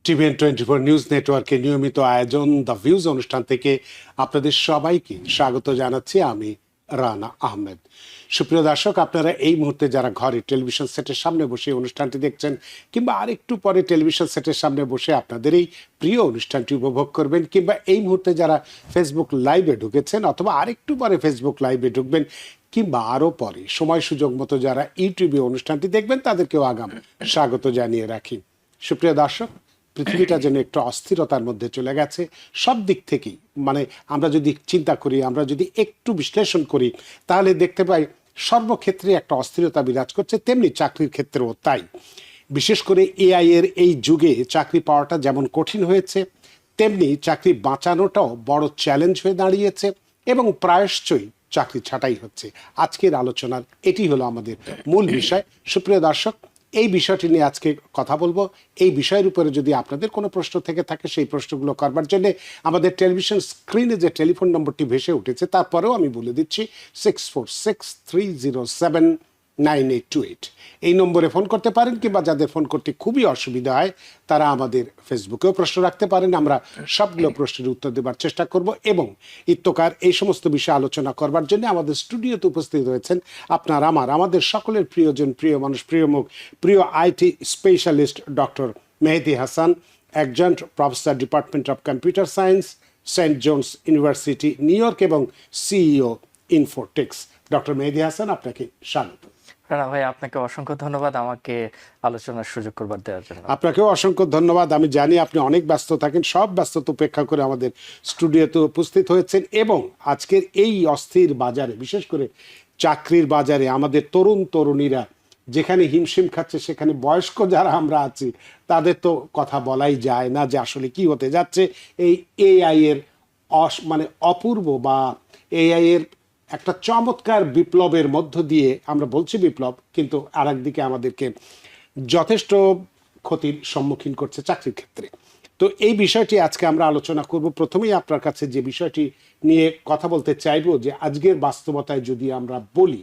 TVN24 news নেটওয়ার্কের নিয়মিত আয়োজন দ্য ভিউজ অনুষ্ঠান থেকে আপনাদের সবাইকে স্বাগত জানাচ্ছি আমি রানা আহমেদ। সুপ্রিয় দর্শক, আপনারা এই মুহূর্তে যারা ঘরে টেলিভিশন সেটের সামনে বসে অনুষ্ঠানটি দেখছেন কিংবা আরেকটু পরে টেলিভিশন সেটের সামনে বসে আপনাদের এই প্রিয় অনুষ্ঠানটি উপভোগ করবেন, কিংবা এই মুহূর্তে যারা ফেসবুক লাইভে ঢুকেছেন অথবা আরেকটু পরে ফেসবুক লাইভে ঢুকবেন, কিংবা আরও পরে সময় সুযোগ মতো যারা ইউটিউবে অনুষ্ঠানটি দেখবেন, তাদেরকেও আগাম স্বাগত জানিয়ে রাখি। সুপ্রিয় দর্শক, পৃথিবীটা যেন একটু অস্থিরতার মধ্যে চলে গেছে সব দিক থেকেই। মানে আমরা যদি চিন্তা করি, আমরা যদি একটু বিশ্লেষণ করি, তাহলে দেখতে পাই সর্বক্ষেত্রে একটা অস্থিরতা বিরাজ করছে, তেমনি চাকরির ক্ষেত্রেও তাই। বিশেষ করে এআই এর এই যুগে চাকরি পাওয়াটা যেমন কঠিন হয়েছে, তেমনি চাকরি বাঁচানোটাও বড় চ্যালেঞ্জ হয়ে দাঁড়িয়েছে এবং প্রায়শই চাকরি ছাঁটাই হচ্ছে। আজকের আলোচনার এটি হলো আমাদের মূল বিষয়। সুপ্রিয় দর্শক, এই বিষয়টি নিয়ে আজকে কথা বলবো। এই বিষয়ের উপরে যদি আপনাদের কোনো প্রশ্ন থেকে থাকে, সেই প্রশ্নগুলো করবার জন্য আমাদের টেলিভিশন স্ক্রিনে যে টেলিফোন নম্বরটি ভেসে উঠেছে, তারপরেও আমি বলে দিচ্ছি 6463079828। এই নম্বরে ফোন করতে পারেন, কিংবা যাদের ফোন করতে খুবই অসুবিধা হয় তারা আমাদের ফেসবুকেও প্রশ্ন রাখতে পারেন। আমরা সবগুলো প্রশ্নের উত্তর দেবার চেষ্টা করব এবং ইত্যকার এই সমস্ত বিষয়ে আলোচনা করবার জন্য আমাদের স্টুডিওতে উপস্থিত হয়েছেন আমাদের সকলের প্রিয়জন, প্রিয় মানুষ, প্রিয় মুখ, প্রিয় IT specialist doctor Mehedi Hasan, একজন professor, department of computer science, Saint Jones University, New York, এবং CEO Infotex. Doctor Mehedi Hasan, আপনাকে স্বাগত। রানা ভাই, আপনাকে অসংখ্য ধন্যবাদ আমাকে আলোচনার সুযোগ করবার দেওয়ার জন্য। আপনাকেও অসংখ্য ধন্যবাদ। আমি জানি আপনি অনেক ব্যস্ত থাকেন, সব ব্যস্ততা উপেক্ষা করে আমাদের স্টুডিওতে উপস্থিত হয়েছেন এবং আজকের এই অস্থির বাজারে, বিশেষ করে চাকরির বাজারে আমাদের তরুণ তরুণীরা যেখানে হিমশিম খাচ্ছে, সেখানে বয়স্ক যারা আমরা আছি তাদের তো কথা বলাই যায় না যে আসলে কি হতে যাচ্ছে। এই এআই এর মানে অপূর্ব বা এআই এর একটা চমৎকার বিপ্লবের মধ্য দিয়ে, আমরা বলছি বিপ্লব, কিন্তু আর একদিকে আমাদেরকে যথেষ্ট ক্ষতির সম্মুখীন করছে চাকরির ক্ষেত্রে। তো এই বিষয়টি আজকে আমরা আলোচনা করব। প্রথমেই আপনার কাছে যে বিষয়টি নিয়ে কথা বলতে চাইব, যে আজকের বাস্তবতায় যদি আমরা বলি,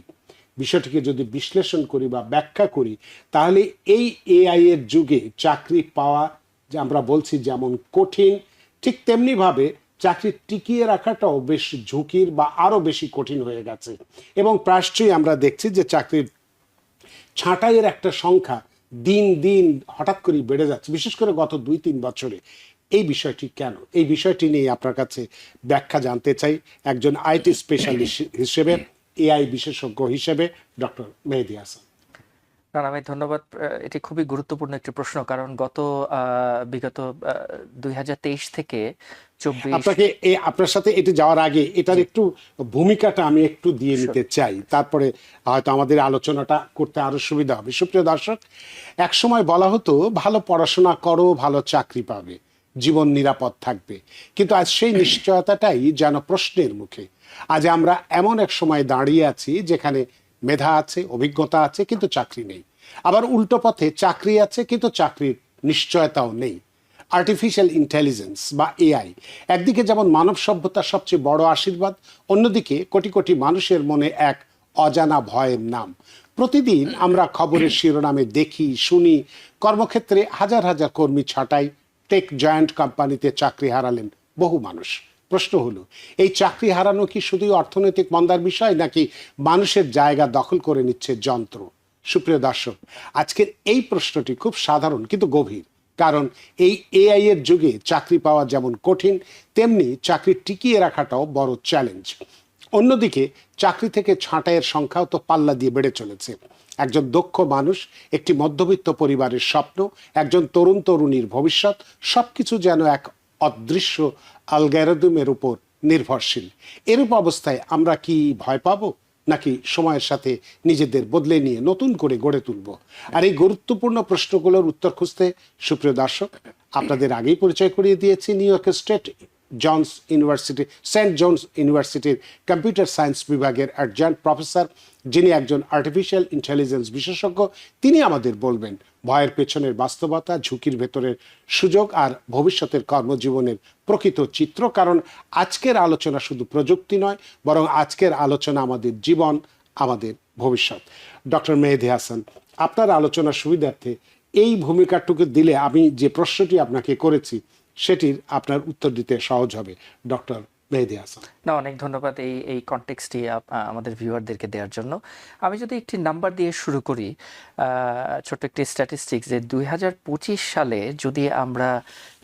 বিষয়টিকে যদি বিশ্লেষণ করি বা ব্যাখ্যা করি, তাহলে এই এআই এর যুগে চাকরি পাওয়া, যে আমরা বলছি যেমন কঠিন, ঠিক তেমনিভাবে চাকরি টিকিয়ে রাখাটাও বেশ ঝুঁকির বা আরও বেশি কঠিন হয়ে গেছে। এবং প্রায়শই আমরা দেখছি যে চাকরির ছাঁটাইয়ের একটা সংখ্যা দিন দিন হঠাৎ করে বেড়ে যাচ্ছে, বিশেষ করে গত 2-3 বছরে। এই বিষয়টি কেন? এই বিষয়টি নিয়ে আপনার কাছে ব্যাখ্যা জানতে চাই একজন আইটি স্পেশালিস্ট হিসেবে, এআই বিশেষজ্ঞ হিসেবে ডক্টর মেহেদী হাসান। রানা ভাই, ধন্যবাদ। এটি খুবই গুরুত্বপূর্ণ একটি প্রশ্ন, কারণ বিগত 2023 থেকে 24 আপনাকে আপনার সাথে এটি যাওয়ার আগে এটার একটু ভূমিকাটা আমি একটু দিয়ে নিতে চাই, তারপরে হয়তো আমাদের আলোচনাটা করতে আরো সুবিধা হবে। সুপ্রিয় দর্শক, এক সময় বলা হতো ভালো পড়াশোনা করো, ভালো চাকরি পাবে, জীবন নিরাপদ থাকবে, কিন্তু আজ সেই নিশ্চয়তাটাই যেন প্রশ্নের মুখে। আজ আমরা এমন এক সময় দাঁড়িয়ে আছি যেখানে মেধা আছে, অভিজ্ঞতা আছে, কিন্তু চাকরি নেই। আবার উল্টো পথে চাকরি আছে, কিন্তু চাকরির নিশ্চয়তাও নেই। আর্টিফিশিয়াল ইন্টেলিজেন্স বা এআই একদিকে যেমন মানব সভ্যতার সবচেয়ে বড় আশীর্বাদ, অন্যদিকে কোটি কোটি মানুষের মনে এক অজানা ভয়ের নাম। প্রতিদিন আমরা খবরের শিরোনামে দেখি, শুনি কর্মক্ষেত্রে হাজার হাজার কর্মী ছাঁটাই, টেক জায়ান্ট কোম্পানিতে চাকরি হারালেন বহু মানুষ। প্রশ্ন হলো, এই চাকরি হারানো কি শুধুই অর্থনৈতিক মন্দার বিষয়, নাকি মানুষের জায়গা দখল করে নিচ্ছে যন্ত্র? সুপ্রিয় দর্শক, আজকের এই প্রশ্নটি খুব সাধারণ কিন্তু গভীর, কারণ এই এআই এর যুগে চাকরি পাওয়া যেমন কঠিন, তেমনি চাকরি টিকিয়ে রাখাটাও বড় চ্যালেঞ্জ। অন্যদিকে চাকরি থেকে ছাঁটাইয়ের সংখ্যাও তো পাল্লা দিয়ে বেড়ে চলেছে। একজন দক্ষ মানুষ, একটি মধ্যবিত্ত পরিবারের স্বপ্ন, একজন তরুণ তরুণীর ভবিষ্যৎ, সবকিছু যেন এক অদৃশ্য অ্যালগরিদমের উপর নির্ভরশীল। এরূপ অবস্থায় আমরা কি ভয় পাবো, নাকি সময়ের সাথে নিজেদের বদলে নিয়ে নতুন করে গড়ে তুলব? আর এই গুরুত্বপূর্ণ প্রশ্নগুলোর উত্তর খুঁজতে, সুপ্রিয় দর্শক, আপনাদের আগেই পরিচয় করিয়ে দিয়েছি নিউ ইয়র্কের সেন্ট জোন্স ইউনিভার্সিটির কম্পিউটার সায়েন্স বিভাগের অ্যাডজান্ট প্রফেসর, যিনি একজন আর্টিফিশিয়াল ইন্টেলিজেন্স বিশেষজ্ঞ। তিনি আমাদের বলবেন ভয়ের পেছনের বাস্তবতা, ঝুঁকির ভেতরের সুযোগ আর ভবিষ্যতের কর্মজীবনের প্রকৃত চিত্র। কারণ আজকের আলোচনা শুধু প্রযুক্তি নয়, বরং আজকের আলোচনা আমাদের জীবন, আমাদের ভবিষ্যৎ। ডক্টর মেহেদী হাসান, আপনার আলোচনার সুবিধার্থে এই ভূমিকাটুকু দিলে আমি যে প্রশ্নটি আপনাকে করেছি সেটির আপনার উত্তর দিতে সহজ হবে ডক্টর মেহেদী হাসান। না, অনেক ধন্যবাদ এই এই কনটেক্সটটি আমাদের ভিউয়ারদেরকে দেওয়ার জন্য। আমি যদি একটি নাম্বার দিয়ে শুরু করি, ছোট্ট একটি স্ট্যাটিস্টিক্স, যে 2025 সালে যদি আমরা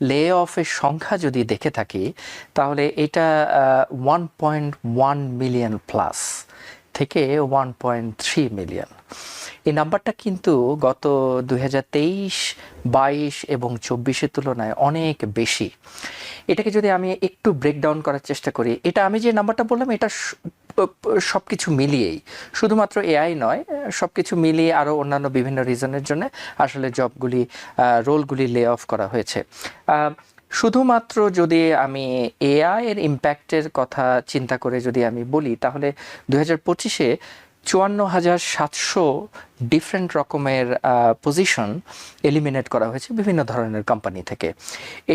লে অফের সংখ্যা যদি দেখে থাকি, তাহলে এটা 1.1 মিলিয়ন প্লাস থেকে 1.3 মিলিয়ন। এই নাম্বারটা কিন্তু গত 2023, 22 এবং 24-এর তুলনায় অনেক বেশি। এটাকে যদি আমি একটু ব্রেকডাউন করার চেষ্টা করি, এটা আমি যে নাম্বারটা বললাম এটা সব কিছু মিলিয়েই, শুধুমাত্র এআই নয়, সব কিছু মিলিয়ে আরও অন্যান্য বিভিন্ন রিজনের জন্য আসলে জবগুলি, রোলগুলি লে অফ করা হয়েছে। শুধুমাত্র যদি আমি এআই এর ইম্প্যাক্টের কথা চিন্তা করে যদি আমি বলি, তাহলে 2025-এ 54,700 ডিফারেন্ট রকমের পজিশন এলিমিনেট করা হয়েছে বিভিন্ন ধরনের কোম্পানি থেকে।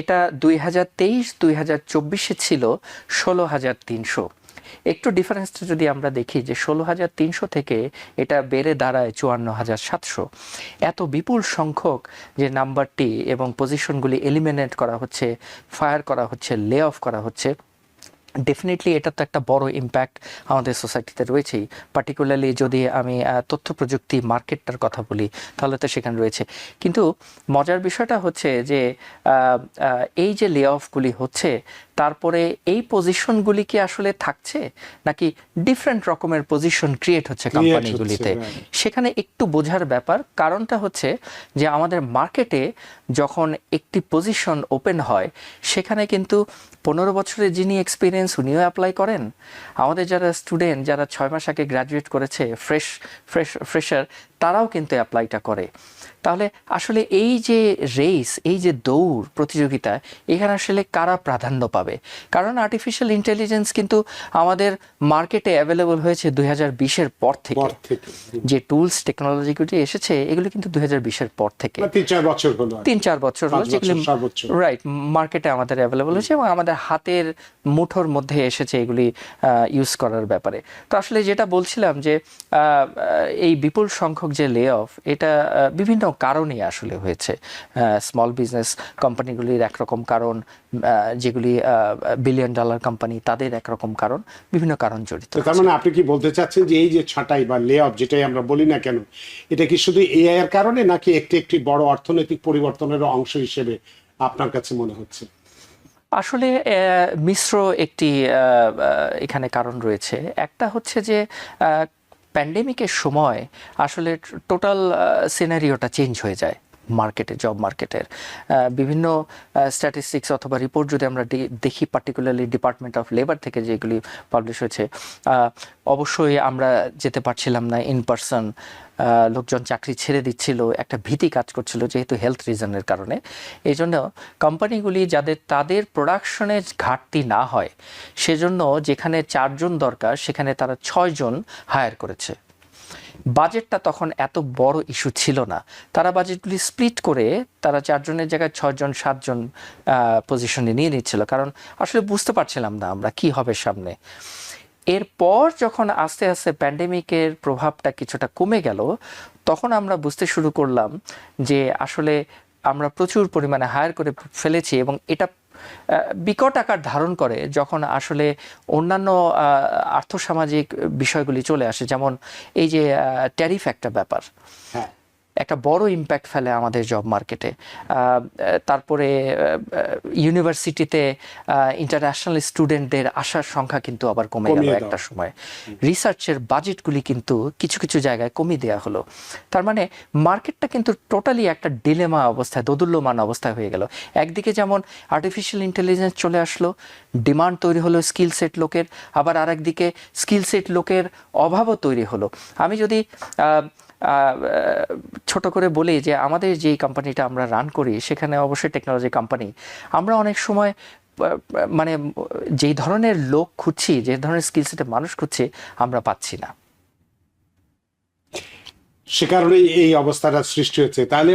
এটা 2023-2024-এ ছিল 16,300। একটু ডিফারেন্সটা যদি আমরা দেখি, যে 16,300 থেকে এটা বেড়ে দাঁড়ায় 54,700। এত বিপুল সংখ্যক যে নাম্বারটি এবং পজিশনগুলি এলিমিনেট করা হচ্ছে, ফায়ার করা হচ্ছে, লে অফ করা হচ্ছে, ডেফিনেটলি এটা তো একটা বড় ইম্প্যাক্ট আমাদের সোসাইটিতে রয়েছেই। পার্টিকুলারলি যদি আমি তথ্য প্রযুক্তি মার্কেটটার কথা বলি, তাহলে তো সেখানে রয়েছে। কিন্তু মজার বিষয়টা হচ্ছে যে এই যে লে অফগুলি হচ্ছে, তারপরে এই পজিশনগুলি কি আসলে থাকছে, নাকি ডিফারেন্ট রকমের পজিশন ক্রিয়েট হচ্ছে কোম্পানিগুলিতে, সেখানে একটু বোঝার ব্যাপার। কারণটা হচ্ছে যে আমাদের মার্কেটে যখন একটি পজিশন ওপেন হয়, সেখানে কিন্তু 15 বছরের যিনি এক্সপিরিয়েন্স, উনিও অ্যাপ্লাই করেন। আমাদের যারা স্টুডেন্ট, যারা 6 মাস আগে গ্র্যাজুয়েট করেছে, ফ্রেশার, তারাও কিন্তু অ্যাপ্লাইটা করে। তাহলে আসলে এই যে রেস, এই যে দৌড় প্রতিযোগিতা, এখানে আসলে কারা প্রাধান্য পাবে? কারণ আর্টিফিশিয়াল ইন্টেলিজেন্স কিন্তু আমাদের মার্কেটে অ্যাভেলেবল হয়েছে 2020-এর পর থেকে। যে টুলস টেকনোলজিগুলি এসেছে, এগুলো কিন্তু 2020-এর পর থেকে 3-4 বছর হলো, যেগুলি রাইট মার্কেটে আমাদের অ্যাভেলেবল হয়েছে এবং আমাদের হাতের মুঠোর মধ্যে এসেছে এগুলি ইউজ করার ব্যাপারে। তো আসলে যেটা বলছিলাম, যে এই বিপুল সংখ্যক যে লে অফ, এটা বিভিন্ন কারণেই আসলে হয়েছে। স্মল বিজনেস কোম্পানিগুলির একরকম কারণ, যেগুলি বিলিয়ন ডলার কোম্পানি, তাদের একরকম কারণ, বিভিন্ন কারণ জড়িত। তার মানে আপনি কি বলতে চাচ্ছেন যে এই যে ছাঁটাই বা লে অফ, যেটাই আমরা বলি না কেন, এটা কি শুধু এআই এর কারণে, নাকি একটি একটি বড় অর্থনৈতিক পরিবর্তনের অংশ হিসেবে আপনার কাছে মনে হচ্ছে? আসলে মিশ্র একটি এখানে কারণ রয়েছে। একটা হচ্ছে যে প্যান্ডেমিকের সময় আসলে টোটাল সিনারিওটা চেঞ্জ হয়ে যায় মার্কেটে, জব মার্কেটের। বিভিন্ন স্ট্যাটিস্টিক্স অথবা রিপোর্ট যদি আমরা দেখি, পার্টিকুলারলি ডিপার্টমেন্ট অফ লেবার থেকে যেগুলি পাবলিশ হয়েছে, অবশ্যই আমরা যেতে পারছিলাম না ইন পারসন, লোকজন চাকরি ছেড়ে দিচ্ছিল, একটা ভীতি কাজ করছিল যেহেতু হেলথ রিজনের কারণে। এই জন্য কোম্পানিগুলি তাদের প্রোডাকশনে ঘাটতি না হয় সেজন্য যেখানে 4 জন দরকার, সেখানে তারা 6 জন হায়ার করেছে। বাজেটটা তখন এত বড় ইস্যু ছিল না, তারা বাজেটগুলি স্প্লিট করে তারা 4 জনের জায়গায় 6 জন 7 জন পজিশনে নিয়ে নিচ্ছিল, কারণ আসলে বুঝতে পারছিলাম না আমরা কি হবে সামনে। এরপর যখন আস্তে আস্তে প্যান্ডেমিকের প্রভাবটা কিছুটা কমে গেল, তখন আমরা বুঝতে শুরু করলাম যে আসলে আমরা প্রচুর পরিমাণে হায়ার করে ফেলেছি, এবং এটা বিকট আকার ধারণ করে যখন আসলে অন্যান্য আর্থসামাজিক বিষয়গুলি চলে আসে। যেমন এই যে ট্যারিফ একটা ব্যাপার, একটা বড় ইম্প্যাক্ট ফেলে আমাদের জব মার্কেটে। তারপরে ইউনিভার্সিটিতে ইন্টারন্যাশনাল স্টুডেন্টদের আসার সংখ্যা কিন্তু আবার কমে গেল একটা সময়। রিসার্চের বাজেটগুলি কিন্তু কিছু কিছু জায়গায় কমিয়ে দেওয়া হলো। তার মানে মার্কেটটা কিন্তু টোটালি একটা ডিলেমা অবস্থায়, দোদুল্যমান অবস্থায় হয়ে গেল। একদিকে যেমন আর্টিফিশিয়াল ইন্টেলিজেন্স চলে আসলো, ডিমান্ড তৈরি হলো স্কিল সেট লোকের, আবার আরেকদিকে স্কিল সেট লোকের অভাবও তৈরি হলো। আমি যদি ছোট করে বলি যে আমাদের যেই কোম্পানিটা আমরা রান করি, সেখানে অবশ্যই টেকনোলজি কোম্পানি, আমরা অনেক সময় মানে যেই ধরনের লোক খুঁজছি, যে ধরনের স্কিল সেটের মানুষ খুঁজছি, আমরা পাচ্ছি না। সে কারণেই এই অবস্থাটা সৃষ্টি হচ্ছে। তাহলে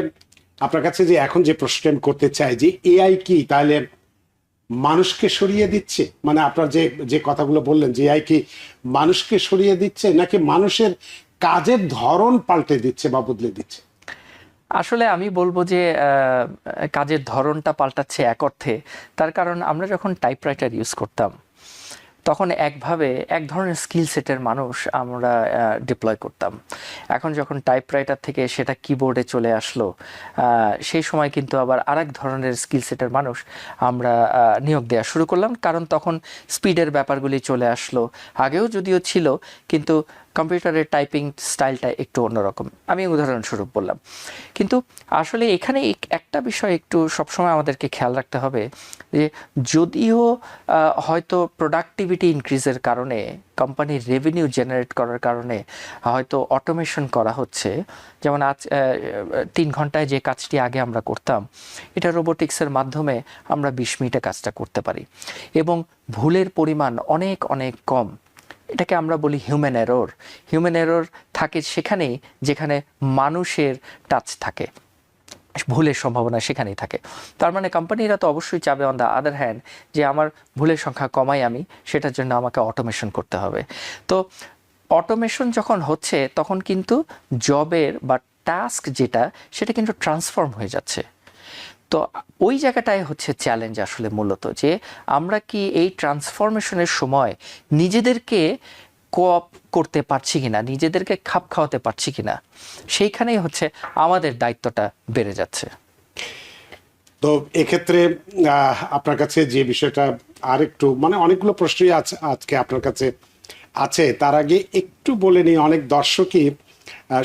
আপনার কাছে যে এখন যে প্রশ্ন আমি করতে চাই, যে এআই কি তাহলে মানুষকে সরিয়ে দিচ্ছে? মানে আপনার যে যে কথাগুলো বললেন, যে এআই কি মানুষকে সরিয়ে দিচ্ছে, নাকি মানুষের কাজের ধরন পাল্টে দিচ্ছে বা বদলে দিচ্ছে? আসলে আমি বলবো যে কাজের ধরনটা পাল্টাচ্ছে এক অর্থে। তার কারণ আমরা যখন টাইপরাইটার ইউজ করতাম তখন এক ধরনের স্কিল সেটের মানুষ আমরা ডিপ্লয় করতাম। এখন যখন টাইপরাইটার থেকে সেটা কিবোর্ডে চলে আসলো, সেই সময় কিন্তু আবার আরেক ধরনের স্কিল সেটের মানুষ আমরা নিয়োগ দেওয়া শুরু করলাম, কারণ তখন স্পিডের ব্যাপারগুলি চলে আসলো। আগেও যদিও ছিল, কিন্তু কম্পিউটারের টাইপিং স্টাইলটা একটু অন্যরকম, আমি উদাহরণস্বরূপ বললাম। কিন্তু আসলে এখানে একটা বিষয় একটু সবসময় আমাদেরকে খেয়াল রাখতে হবে যে যদিও হয়তো প্রোডাক্টিভিটি ইনক্রিজের কারণে, কোম্পানির রেভিনিউ জেনারেট করার কারণে হয়তো অটোমেশন করা হচ্ছে, যেমন আজ 3 ঘন্টায় যে কাজটি আগে আমরা করতাম, এটা রোবোটিক্সের মাধ্যমে আমরা 20 মিনিটে কাজটা করতে পারি এবং ভুলের পরিমাণ অনেক অনেক কম। এটাকে আমরা বলি হিউম্যান এরর। হিউম্যান এরর থাকে সেখানেই যেখানে মানুষের টাচ থাকে, ভুলের সম্ভাবনা সেখানেই থাকে। তার মানে কোম্পানিরা তো অবশ্যই চাবে অন দ্য আদার হ্যান্ড যে আমার ভুলের সংখ্যা কমাই আমি, সেটার জন্য আমাকে অটোমেশন করতে হবে। তো অটোমেশন যখন হচ্ছে তখন কিন্তু জবের বা টাস্ক যেটা, সেটা কিন্তু ট্রান্সফর্ম হয়ে যাচ্ছে। তো ওই জায়গাটাই হচ্ছে চ্যালেঞ্জ আসলে মূলত, যে আমরা কি এই ট্রান্সফরমেশনের সময় নিজেদেরকে কোঅপ করতে পারছি কিনা, নিজেদেরকে খাপ খাওয়াতে পারছি কিনা, সেইখানেই হচ্ছে আমাদের দায়িত্বটা বেড়ে যাচ্ছে। তো এক্ষেত্রে আপনার কাছে যে বিষয়টা আর একটু মানে অনেকগুলো প্রশ্নই আছে আজকে আপনার কাছে আছে, তার আগে একটু বলে নিই, অনেক দর্শকই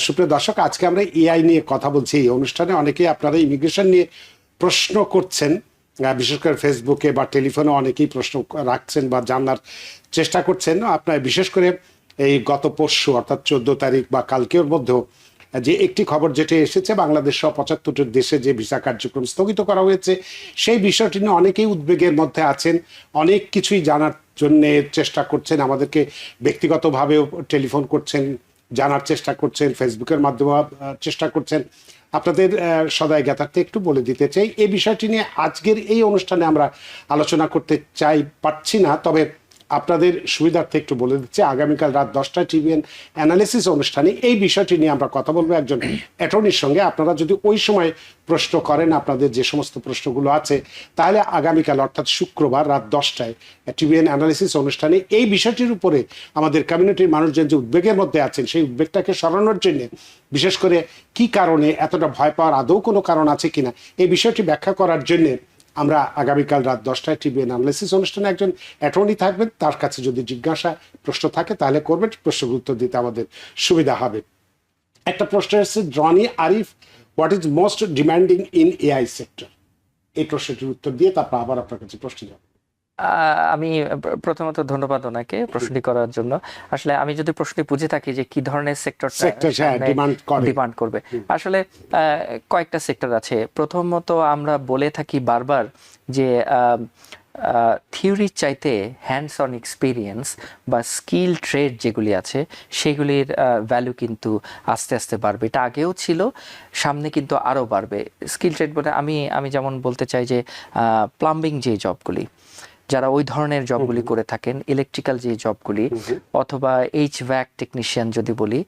সুপ্রিয় দর্শক, আজকে আমরা এআই নিয়ে কথা বলছি এই অনুষ্ঠানে। অনেকেই আপনারা ইমিগ্রেশন নিয়ে প্রশ্ন করছেন, বিশেষ করে ফেসবুকে বা টেলিফোনে অনেকেই প্রশ্ন রাখছেন বা জানার চেষ্টা করছেন। আপনার বিশেষ করে এই গত পরশু অর্থাৎ 14 তারিখ বা কালকের মধ্যেও যে একটি খবর যেটা এসেছে, বাংলাদেশ সহ 75টি দেশে যে ভিসা কার্যক্রম স্থগিত করা হয়েছে, সেই বিষয়টি নিয়ে অনেকেই উদ্বেগের মধ্যে আছেন, অনেক কিছুই জানার জন্য চেষ্টা করছেন, আমাদেরকে ব্যক্তিগতভাবেও টেলিফোন করছেন, জানার চেষ্টা করছেন, ফেসবুকের মাধ্যমে চেষ্টা করছেন। আপনাদের সদাই জ্ঞাতার্থে একটু বলে দিতে চাই, এই বিষয়টি নিয়ে আজকের এই অনুষ্ঠানে আমরা আলোচনা করতে পারছি না, তবে আপনাদের সুবিধার্থে একটু বলে দিচ্ছি, আগামীকাল রাত 10টায় টিভিএন অ্যানালিসিস অনুষ্ঠানে এই বিষয়টি নিয়ে আমরা কথা বলবো একজন অ্যাটর্নির সঙ্গে। আপনারা যদি ওই সময় প্রশ্ন করেন, আপনাদের যে সমস্ত প্রশ্নগুলো আছে, তাহলে আগামীকাল অর্থাৎ শুক্রবার রাত 10টায় টিভিএন অ্যানালিসিস অনুষ্ঠানে এই বিষয়টির উপরে আমাদের কমিউনিটির মানুষজন যে উদ্বেগের মধ্যে আছেন, সেই উদ্বেগটাকে সরানোর জন্য, বিশেষ করে কি কারণে এতটা ভয় পাওয়ার আদৌ কোনো কারণ আছে কিনা, এই বিষয়টি ব্যাখ্যা করার জন্য আমরা আগামীকাল রাত 10টায় টিভিএন অ্যানালিসিস অনুষ্ঠানে একজন অ্যাটর্নি থাকবেন। তার কাছে যদি জিজ্ঞাসা প্রশ্ন থাকে তাহলে করবেন, প্রশ্নের উত্তর দিতে আমাদের সুবিধা হবে। একটা প্রশ্ন এসেছে, Roni Arif, what is most demanding in AI sector? এই প্রশ্নটির উত্তর দিয়ে তারপর আবার আপনার কাছে প্রশ্ন যাবে। আমি প্রথমত ধন্যবাদ ওনাকে প্রশ্নটি করার জন্য। আসলে আমি যদি প্রশ্নটি বুঝে থাকি যে কি ধরনের সেক্টর ডিমান্ড করবে, আসলে কয়েকটা সেক্টর আছে। প্রথমত আমরা বলে থাকি বারবার যে থিওরির চাইতে হ্যান্ডস অন এক্সপিরিয়েন্স বা স্কিল ট্রেড যেগুলি আছে, সেগুলির ভ্যালু কিন্তু আস্তে আস্তে বাড়বে। এটা আগেও ছিল, সামনে কিন্তু আরও বাড়বে। স্কিল ট্রেড বলে আমি যেমন বলতে চাই যে প্লাম্বিং যে জবগুলি, যারা ওই ধরনের জবগুলি করে থাকেন, ইলেকট্রিক্যাল যে জবগুলি, অথবা এইচভ্যাক টেকনিশিয়ান যদি বলি,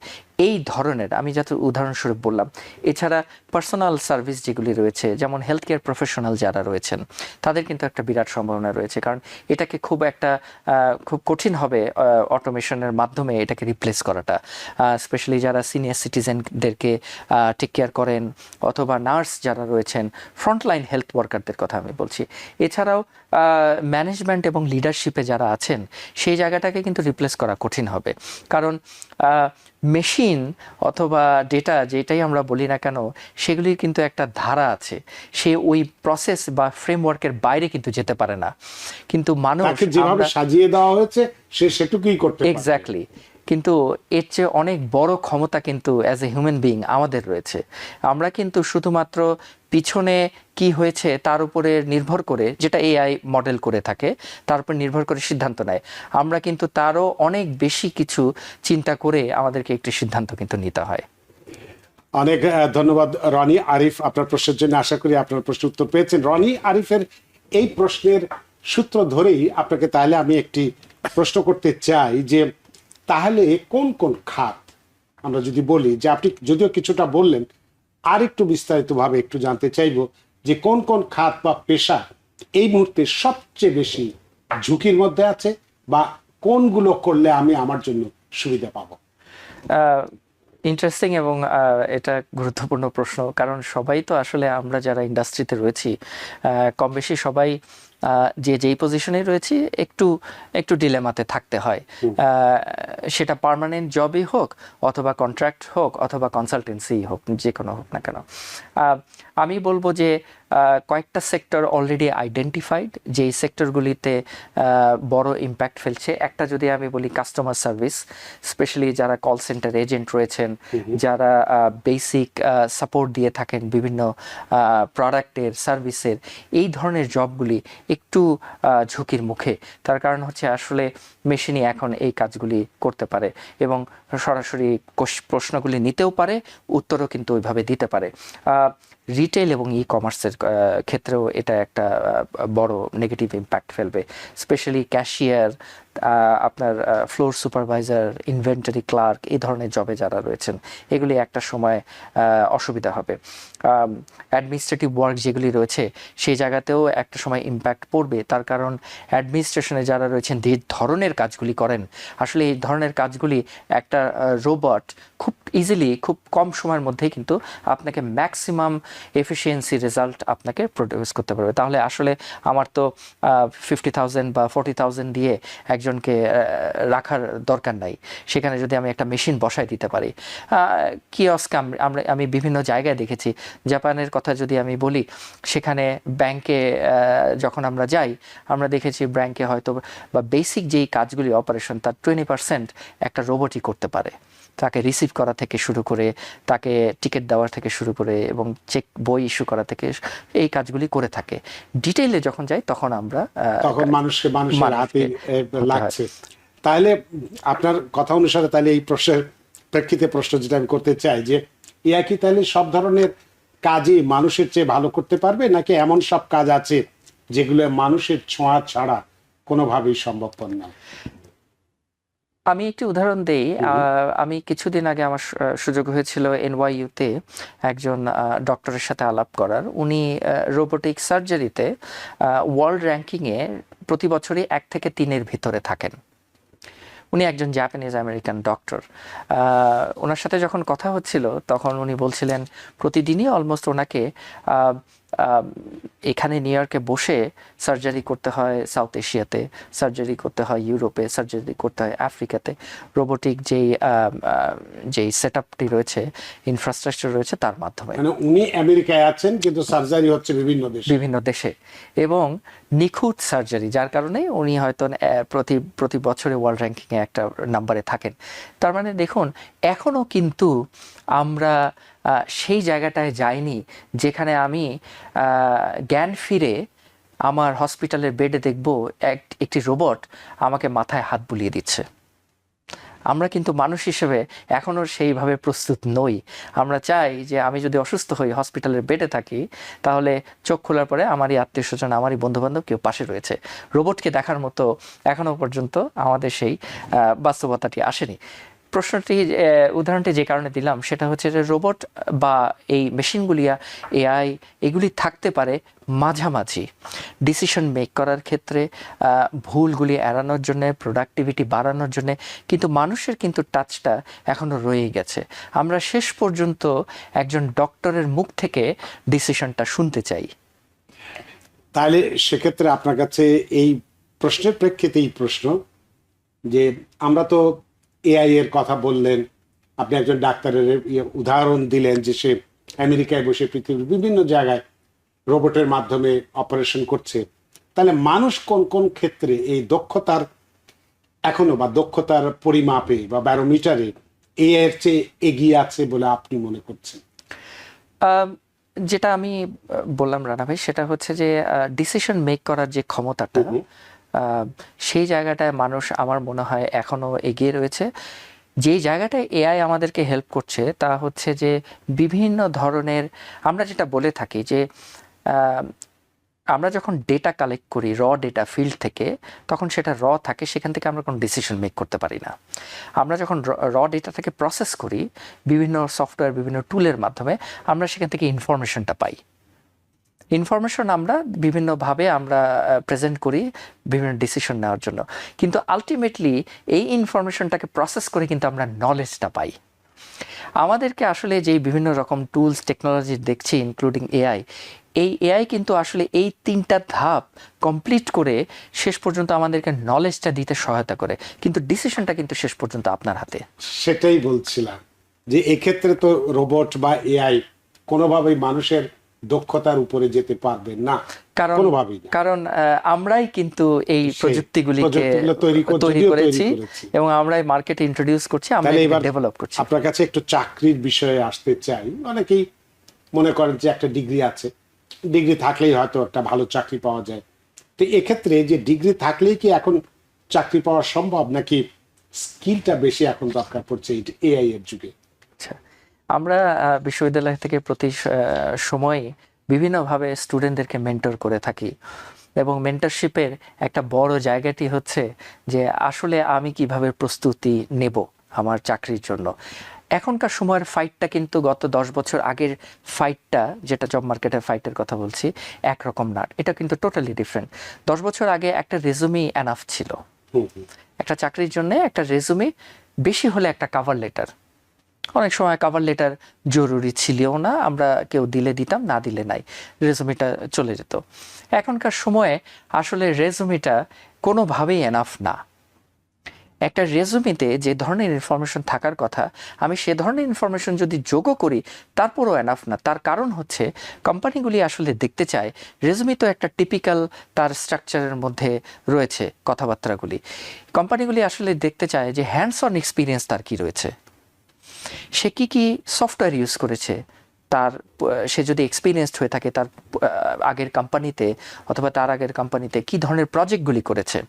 এই ধরনের, আমি যাতে উদাহরণস্বরূপ বললাম। এছাড়া পার্সোনাল সার্ভিস যেগুলি রয়েছে, যেমন হেলথ কেয়ার প্রফেশনাল যারা রয়েছেন, তাদের কিন্তু একটা বিরাট সম্ভাবনা রয়েছে, কারণ এটাকে খুব কঠিন হবে অটোমেশনের মাধ্যমে এটাকে রিপ্লেস করাটা। স্পেশালি যারা সিনিয়র সিটিজেনদেরকে টেক কেয়ার করেন, অথবা নার্স যারা রয়েছেন, ফ্রন্টলাইন হেলথ ওয়ার্কারদের কথা আমি বলছি। এছাড়াও ম্যানেজমেন্ট এবং লিডারশিপে যারা আছেন, সেই জায়গাটাকে কিন্তু রিপ্লেস করা কঠিন হবে, কারণ মেশিন অথবা ডেটা যেটাই আমরা বলি না কেন, সেগুলির কিন্তু একটা ধারা আছে, সে ওই প্রসেস বা ফ্রেমওয়ার্কের বাইরে কিন্তু যেতে পারে না। কিন্তু মানুষ যেভাবে সাজিয়ে দেওয়া হয়েছে সে সেটুকুই করতে পারে। এক্স্যাক্টলি। কিন্তু এর চেয়ে অনেক বড় ক্ষমতা কিন্তু অ্যাজ এ হিউম্যান বিইং আমাদের রয়েছে। আমরা কিন্তু শুধুমাত্র পিছনে কি হয়েছে তার উপরে নির্ভর করে, যেটা এআই মডেল করে থাকে, তার উপর নির্ভর করে সিদ্ধান্ত নেয়। আমরা কিন্তু তারও অনেক বেশি কিছু চিন্তা করে আমাদেরকে একটি সিদ্ধান্ত কিন্তু নিতে হয়। অনেক ধন্যবাদ রনি আরিফ আপনার প্রশ্নের জন্য। আশা করি আপনার প্রশ্নের উত্তর পেয়েছেন। রনি আরিফের এই প্রশ্নের সূত্র ধরেই আপনাকে তাহলে আমি একটি প্রশ্ন করতে চাই, যে তাহলে কোন কোন খাত, আমরা যদি বলি যে আপনি যদিও কিছুটা বললেন, আর একটু বিস্তারিতভাবে একটু জানতে চাইবো যে কোন কোন খাত বা পেশা এই মুহূর্তে সবচেয়ে বেশি ঝুঁকির মধ্যে আছে, বা কোনগুলো করলে আমি আমার জন্য সুবিধা পাবো। ইন্টারেস্টিং এবং এটা গুরুত্বপূর্ণ প্রশ্ন, কারণ সবাই তো আসলে আমরা যারা ইন্ডাস্ট্রিতে রয়েছি কম বেশি সবাই যে যেই পজিশনে রয়েছি একটু একটু ডিলেমাতে থাকতে হয়। সেটা পার্মানেন্ট জবই হোক অথবা কন্ট্রাক্ট হোক অথবা কনসালটেন্সি হোক, যে কোনো হোক না কেন। আমি বলবো যে কয়েকটা সেক্টর অলরেডি আইডেন্টিফাইড, যেই সেক্টরগুলিতে বড় ইম্প্যাক্ট ফেলছে। একটা যদি আমি বলি কাস্টমার সার্ভিস, স্পেশালি যারা কল সেন্টার এজেন্ট রয়েছেন, যারা বেসিক সাপোর্ট দিয়ে থাকেন বিভিন্ন প্রোডাক্টের সার্ভিসের, এই ধরনের জবগুলি একটু ঝুঁকির মুখে। তার কারণ হচ্ছে আসলে মেশিনই এখন এই কাজগুলি করতে পারে এবং সরাসরি প্রশ্নগুলি নিতেও পারে, উত্তরও কিন্তু ওইভাবে দিতে পারে। রিটেল এবং ই কমার্সের ক্ষেত্রেও এটা একটা বড় নেগেটিভ ইম্প্যাক্ট ফেলবে, স্পেশালি ক্যাশিয়ার, আপনার ফ্লোর সুপারভাইজার, ইনভেন্টরি ক্লার্ক, এই ধরনের জবে যারা রয়েছেন, এগুলি একটা সময় অসুবিধা হবে। অ্যাডমিনিস্ট্রেটিভ ওয়ার্ক যেগুলি রয়েছে সেই জায়গাতেও একটা সময় ইম্প্যাক্ট পড়বে। তার কারণ অ্যাডমিনিস্ট্রেশনে যারা রয়েছেন যে ধরনের কাজগুলি করেন, আসলে এই ধরনের কাজগুলি একটা রোবট খুব ইজিলি, খুব কম সময়ের মধ্যেই কিন্তু আপনাকে ম্যাক্সিমাম এফিসিয়েন্সি রেজাল্ট আপনাকে প্রডিউস করতে পারবে। তাহলে আসলে আমার তো 50,000 বা 40,000 দিয়ে একজনকে রাখার দরকার নাই, সেখানে যদি আমি একটা মেশিন বসায় দিতে পারি। কিয়স্ক আমি বিভিন্ন জায়গায় দেখেছি। জাপানের কথা যদি আমি বলি, সেখানে ব্যাংকে যখন আমরা যাই, আমরা দেখেছি ব্যাংকে হয়তো বা বেসিক যেই কাজগুলি অপারেশন, তার 20% একটা রোবটই করতে পারে। তাকে রিসিভ করা থেকে শুরু করে, তাকে টিকিট দেওয়ার থেকে শুরু করে এবং চেক বই ইস্যু করা থেকে এই কাজগুলি করে থাকে। ডিটেইলে যখন যাই তখন আমরা মানুষের হাতে লাগছে। তাহলে আপনার কথা অনুসারে তাহলে এই প্রশ্নের প্রেক্ষিতে প্রশ্ন যেটা আমি করতে চাই যে এআই কি তাহলে সব ধরনের কাজই মানুষের চেয়ে ভালো করতে পারবে, নাকি এমন সব কাজ আছে যেগুলো মানুষের ছোঁয়া ছাড়া কোনোভাবেই সম্ভবপর না? আমি একটি উদাহরণ দেই। আমি কিছুদিন আগে আমার সুযোগ হয়েছিল NYU-তে একজন ডক্টরের সাথে আলাপ করার। উনি রোবোটিক সার্জারিতে ওয়ার্ল্ড র্যাঙ্কিংয়ে প্রতি বছরই 1 থেকে 3-এর ভিতরে থাকেন। উনি একজন জাপানিজ আমেরিকান ডক্টর। ওনার সাথে যখন কথা হচ্ছিল তখন উনি বলছিলেন প্রতিদিনই অলমোস্ট ওনাকে এখানে নিউ ইয়র্কে বসে সার্জারি করতে হয় সাউথ এশিয়াতে, সার্জারি করতে হয় ইউরোপে, সার্জারি করতে হয় আফ্রিকাতে। রোবোটিক যেই সেট আপটি রয়েছে, ইনফ্রাস্ট্রাকচার রয়েছে, তার মাধ্যমে। মানে উনি আমেরিকায় আছেন কিন্তু সার্জারি হচ্ছে বিভিন্ন দেশে এবং নিখুঁত সার্জারি, যার কারণে উনি হয়তো প্রতি বছরে ওয়ার্ল্ড র্যাঙ্কিংয়ে একটা নাম্বারে থাকেন। তার মানে দেখুন, এখনও কিন্তু আমরা সেই জায়গাটায় যাইনি যেখানে আমি জ্ঞান ফিরে আমার হসপিটালের বেডে দেখব একটি রোবট আমাকে মাথায় হাত বুলিয়ে দিচ্ছে। আমরা কিন্তু মানুষ হিসেবে এখনও সেইভাবে প্রস্তুত নই। আমরা চাই যে আমি যদি অসুস্থ হই, হসপিটালের বেডে থাকি, তাহলে চোখ খোলার পরে আমারই আত্মীয় স্বজন, আমারই বন্ধুবান্ধব কেউ পাশে রয়েছে। রোবটকে দেখার মতো এখনও পর্যন্ত আমাদের সেই বাস্তবতাটি আসেনি। উদাহরণটি যে কারণে দিলাম সেটা হচ্ছে যে রোবট বা এই মেশিনগুলিয়া, এআই, এগুলি থাকতে পারে মাঝামাঝি ডিসিশন মেক করার ক্ষেত্রে, ভুলগুলি এড়ানোর জন্য, প্রোডাক্টিভিটি বাড়ানোর জন্য, কিন্তু মানুষের কিন্তু টাচটা এখনো রয়ে গেছে। আমরা শেষ পর্যন্ত একজন ডক্টরের মুখ থেকে ডিসিশনটা শুনতে চাই। তাহলে সেক্ষেত্রে আপনার কাছে এই প্রশ্নের প্রেক্ষিতে এই প্রশ্ন যে আমরা তো এআই এর কথা বললেন, আপনি একজন ডাক্তারের উদাহরণ দিলেন যে সে আমেরিকায় বসে পৃথিবীর বিভিন্ন জায়গায় রোবটের মাধ্যমে অপারেশন করছে। তাহলে মানুষ কোন কোন ক্ষেত্রে এই দক্ষতার এখনো বা দক্ষতার পরিমাপে বা ব্যারোমিটারে এআই এর চেয়ে এগিয়ে আছে বলে আপনি মনে করছেন? যেটা আমি বললাম রানা ভাই, সেটা হচ্ছে যে ডিসিশন মেক করার যে ক্ষমতাটা, সেই জায়গাটায় মানুষ আমার মনে হয় এখনো এগিয়ে রয়েছে। যেই জায়গাটায় এআই আমাদেরকে হেল্প করছে তা হচ্ছে যে বিভিন্ন ধরনের, আমরা যেটা বলে থাকি যে আমরা যখন ডেটা কালেক্ট করি র ডেটা ফিল্ড থেকে, তখন সেটা থাকে, সেখান থেকে আমরা কোনো ডিসিশন মেক করতে পারি না। আমরা যখন র ডেটাটাকে প্রসেস করি বিভিন্ন সফটওয়্যার, বিভিন্ন টুলের মাধ্যমে, আমরা সেখান থেকে ইনফরমেশনটা পাই। ইনফরমেশন আমরা বিভিন্নভাবে আমরা প্রেজেন্ট করি বিভিন্ন ডিসিশন নেওয়ার জন্য, কিন্তু আলটিমেটলি এই ইনফরমেশনটাকে প্রসেস করে কিন্তু আমরা নলেজটা পাই। আমাদেরকে আসলে যেই বিভিন্ন রকম টুলস টেকনোলজি দেখছি, ইনক্লুডিং এআই, এই এআই কিন্তু আসলে এই 3টা ধাপ কমপ্লিট করে শেষ পর্যন্ত আমাদেরকে নলেজটা দিতে সহায়তা করে, কিন্তু ডিসিশনটা কিন্তু শেষ পর্যন্ত আপনার হাতে। সেটাই বলছিলাম যে এক্ষেত্রে তো রোবট বা এআই কোনোভাবেই মানুষের দক্ষতার উপরে যেতে পারবে না, কোনোভাবেই না। কারণ আমরাই কিন্তু এই প্রযুক্তিগুলিকে প্রযুক্তিগুলো তৈরি করেছি করেছি। এবং আমরাই মার্কেটে ইন্ট্রোডিউস করছি, আমরা ডেভেলপ করছি। আপনার কাছে একটু চাকরির বিষয়ে আসতে চাই। অনেকেই মনে করেন যে একটা ডিগ্রি আছে, ডিগ্রি থাকলেই হয়তো একটা ভালো চাকরি পাওয়া যায়। তো এক্ষেত্রে যে ডিগ্রি থাকলেই কি এখন চাকরি পাওয়া সম্ভব, নাকি স্কিলটা বেশি এখন দরকার পড়ছে এআই এর যুগে? আচ্ছা, আমরা বিশ্ববিদ্যালয় থেকে প্রতি সময় বিভিন্নভাবে স্টুডেন্টদেরকে মেন্টর করে থাকি, এবং মেন্টরশিপের একটা বড় জায়গাটি হচ্ছে যে আসলে আমি কিভাবে প্রস্তুতি নেব আমার চাকরির জন্য। এখনকার সময়ের ফাইটটা কিন্তু গত 10 বছর আগের ফাইটটা, যেটা জব মার্কেটের ফাইটের কথা বলছি, একরকম না, এটা কিন্তু টোটালি ডিফারেন্ট। 10 বছর আগে একটা রেজুমি এনাফ ছিল। একটা চাকরির জন্য একটা রেজুমি, বেশি হলে একটা কাভার লেটার। অনেক সময় কাভার লেটার জরুরি ছিলও না, আমরা কেউ দিলে দিতাম, না দিলে নাই, রেজুমিটা চলে যেত। এখনকার সময়ে আসলে রেজুমিটা কোনোভাবেই এনাফ না। একটা রেজুমিতে যে ধরনের ইনফরমেশন থাকার কথা, আমি সে ধরনের ইনফরমেশন যদি যোগও করি তারপরও এনাফ না। তার কারণ হচ্ছে কোম্পানিগুলি আসলে দেখতে চায়, রেজুমি তো একটা টিপিক্যাল তার স্ট্রাকচারের মধ্যে রয়েছে কথাবার্তাগুলি, কোম্পানিগুলি আসলে দেখতে চায় যে হ্যান্ডস অন এক্সপিরিয়েন্স তার কি রয়েছে, সে কি কি সফটওয়্যার ইউজ করেছে, তার সে যদি এক্সপিরিয়েন্সড হয়ে থাকে তার আগের কোম্পানিতে অথবা তার আগের কোম্পানিতে কি ধরনের প্রজেক্টগুলি করেছে।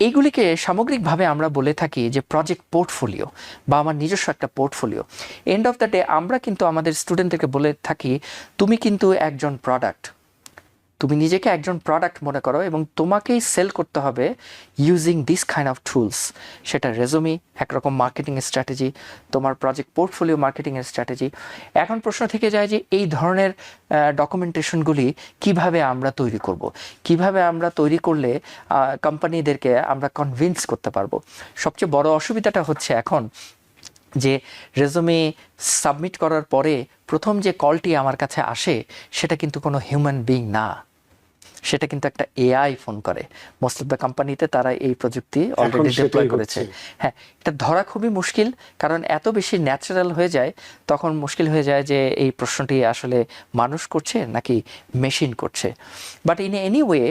এইগুলিকে সামগ্রিকভাবে আমরা বলে থাকি যে প্রজেক্ট পোর্টফোলিও বা আমার নিজস্ব একটা portfolio. End of the day আমরা কিন্তু আমাদের স্টুডেন্টদেরকে বলে থাকি, তুমি কিন্তু একজন প্রোডাক্ট, তুমি নিজেকে একজন প্রোডাক্ট মনে করো এবং তোমাকেই সেল করতে হবে using this kind of tools. সেটা রেজুমি একরকম মার্কেটিং স্ট্র্যাটেজি, তোমার প্রজেক্ট পোর্টফোলিও মার্কেটিংয়ের স্ট্র্যাটেজি। এখন প্রশ্ন থেকে যায় যে এই ধরনের ডকুমেন্টেশনগুলি কিভাবে আমরা তৈরি করব, কিভাবে আমরা তৈরি করলে কোম্পানিদেরকে আমরা কনভিন্স করতে পারবো। সবচেয়ে বড় অসুবিধাটা হচ্ছে এখন যে রেজুমে সাবমিট করার পরে প্রথম যে কলটি আমার কাছে আসে সেটা কিন্তু কোনো হিউম্যান বিং না, সেটা কিন্তু একটা এআই ফোন করে। মোস্ট অফ দ্য কোম্পানিতে তারা এই প্রযুক্তি অলরেডি ডিপ্লয় করেছে। হ্যাঁ, এটা ধরা খুবই মুশকিল, কারণ এত বেশি ন্যাচারাল হয়ে যায়, তখন মুশকিল হয়ে যায় যে এই প্রশ্নটি আসলে মানুষ করছে নাকি মেশিন করছে। বাট ইন এনি ওয়ে,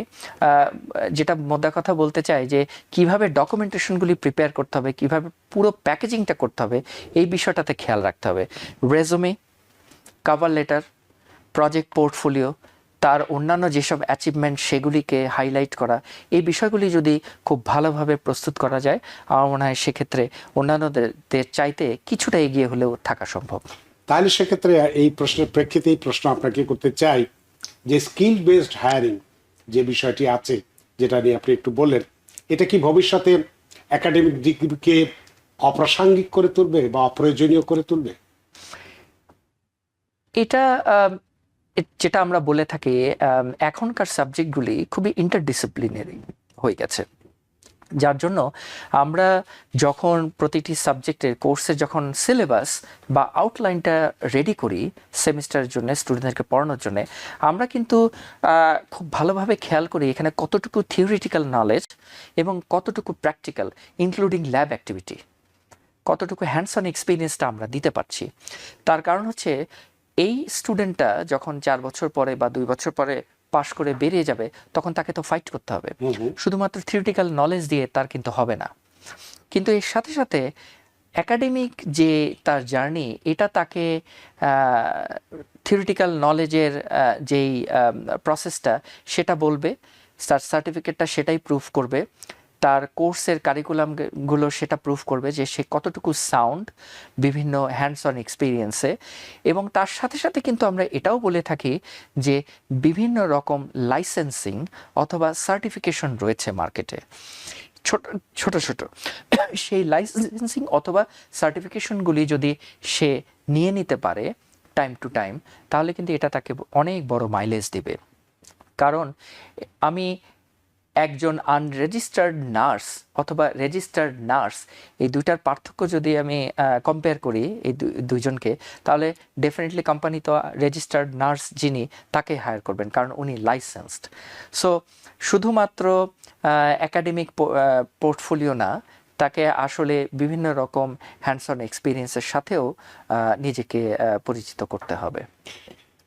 যেটা মোদ্দা কথা বলতে চাই যে কিভাবে ডকুমেন্টেশনগুলি প্রিপেয়ার করতে হবে, কিভাবে পুরো প্যাকেজিংটা করতে হবে, এই বিষয়টাতে খেয়াল রাখতে হবে। Resume, cover letter, project portfolio, তার অন্যান্য যেসব অ্যাচিভমেন্ট সেগুলিকে হাইলাইট করা, এই বিষয়গুলি যদি খুব ভালোভাবে প্রস্তুত করা যায়, আমার মনে হয় সেক্ষেত্রে অন্যান্যদের চাইতে কিছুটা এগিয়ে হলেও থাকা সম্ভব। তাহলে সেক্ষেত্রে এই প্রশ্নের প্রেক্ষিতে এই প্রশ্ন আপনাকে করতে চাই যে স্কিল বেসড হায়ারিং যে বিষয়টি আছে, যেটা নিয়ে আপনি একটু বললেন, এটা কি ভবিষ্যতে একাডেমিক ডিগ্রিকে অপ্রাসঙ্গিক করে তুলবে বা অপ্রয়োজনীয় করে তুলবে? এটা যেটা আমরা বলে থাকি, এখনকার সাবজেক্টগুলি খুবই ইন্টারডিসিপ্লিনারি হয়ে গেছে, যার জন্য আমরা যখন প্রতিটি সাবজেক্টের কোর্সের যখন সিলেবাস বা আউটলাইনটা রেডি করি সেমিস্টারের জন্য স্টুডেন্টদেরকে পড়ানোর জন্য, আমরা কিন্তু খুব ভালোভাবে খেয়াল করি এখানে কতটুকু থিওরিটিক্যাল নলেজ এবং কতটুকু প্র্যাকটিক্যাল, ইনক্লুডিং ল্যাব অ্যাক্টিভিটি, কতটুকু হ্যান্ডস অন এক্সপিরিয়েন্সটা আমরা দিতে পারছি। তার কারণ হচ্ছে এই স্টুডেন্টটা যখন 4 বছর পরে বা 2 বছর পরে পাশ করে বেরিয়ে যাবে, তখন তাকে তো ফাইট করতে হবে। শুধুমাত্র থিওরিটিক্যাল নলেজ দিয়ে তার কিন্তু হবে না। কিন্তু এর সাথে সাথে একাডেমিক যে তার জার্নি, এটা তাকে থিওরিটিক্যাল নলেজের যেই প্রসেসটা সেটা বলবে, তার সার্টিফিকেটটা সেটাই প্রুফ করবে। তার কোর্সের কারিকুলামগুলো সেটা প্রুভ করবে যে সে কতটুকু সাউন্ড বিভিন্ন হ্যান্ডস অন এক্সপিরিয়েন্সে। এবং তার সাথে সাথে কিন্তু আমরা এটাও বলে থাকি যে বিভিন্ন রকম লাইসেন্সিং অথবা সার্টিফিকেশন রয়েছে মার্কেটে, ছোট ছোট ছোট সেই লাইসেন্সিং অথবা সার্টিফিকেশনগুলি যদি সে নিয়ে নিতে পারে টাইম টু টাইম, তাহলে কিন্তু এটা তাকে অনেক বড় মাইলেজ দেবে। কারণ আমি একজন আনরেজিস্টার্ড নার্স অথবা রেজিস্টার্ড নার্স, এই দুইটার পার্থক্য যদি আমি কম্পেয়ার করি এই দুইজনকে, তাহলে ডেফিনেটলি কোম্পানি তো রেজিস্টার্ড নার্স যিনি তাকে হায়ার করবেন, কারণ উনি লাইসেন্সড। সো শুধুমাত্র একাডেমিক পোর্টফোলিও না, তাকে আসলে বিভিন্ন রকম হ্যান্ডস অন এক্সপিরিয়েন্সের সাথেও নিজেকে পরিচিত করতে হবে।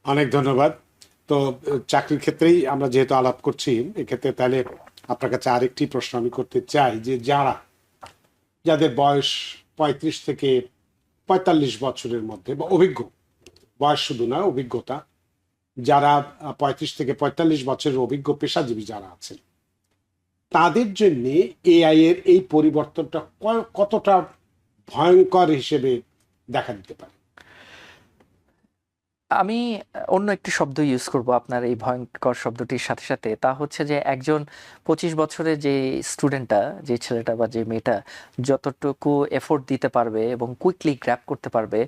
অনেক ধন্যবাদ। তো চাকরির ক্ষেত্রেই আমরা যেহেতু আলাপ করছি, এক্ষেত্রে তাহলে আপনার কাছে আরেকটি প্রশ্ন আমি করতে চাই যে যাদের বয়স 35 থেকে 45 বছরের মধ্যে বা অভিজ্ঞ, বয়স শুধু না অভিজ্ঞতা, যারা 35 থেকে 45 বছরের অভিজ্ঞ পেশাজীবী যারা আছেন, তাদের জন্য এআই এর এই পরিবর্তনটা কতটা ভয়ঙ্কর হিসেবে দেখা দিতে পারে? আমি অন্য একটি শব্দ ইউজ করব আপনার এই ভয়ঙ্কর শব্দটির সাথে সাথে, তা হচ্ছে যে একজন 25 বছরের যে স্টুডেন্টটা, যে ছেলেটা বা যে মেয়েটা যতটুকু এফোর্ট দিতে পারবে এবং কুইকলি গ্র্যাব করতে পারবে,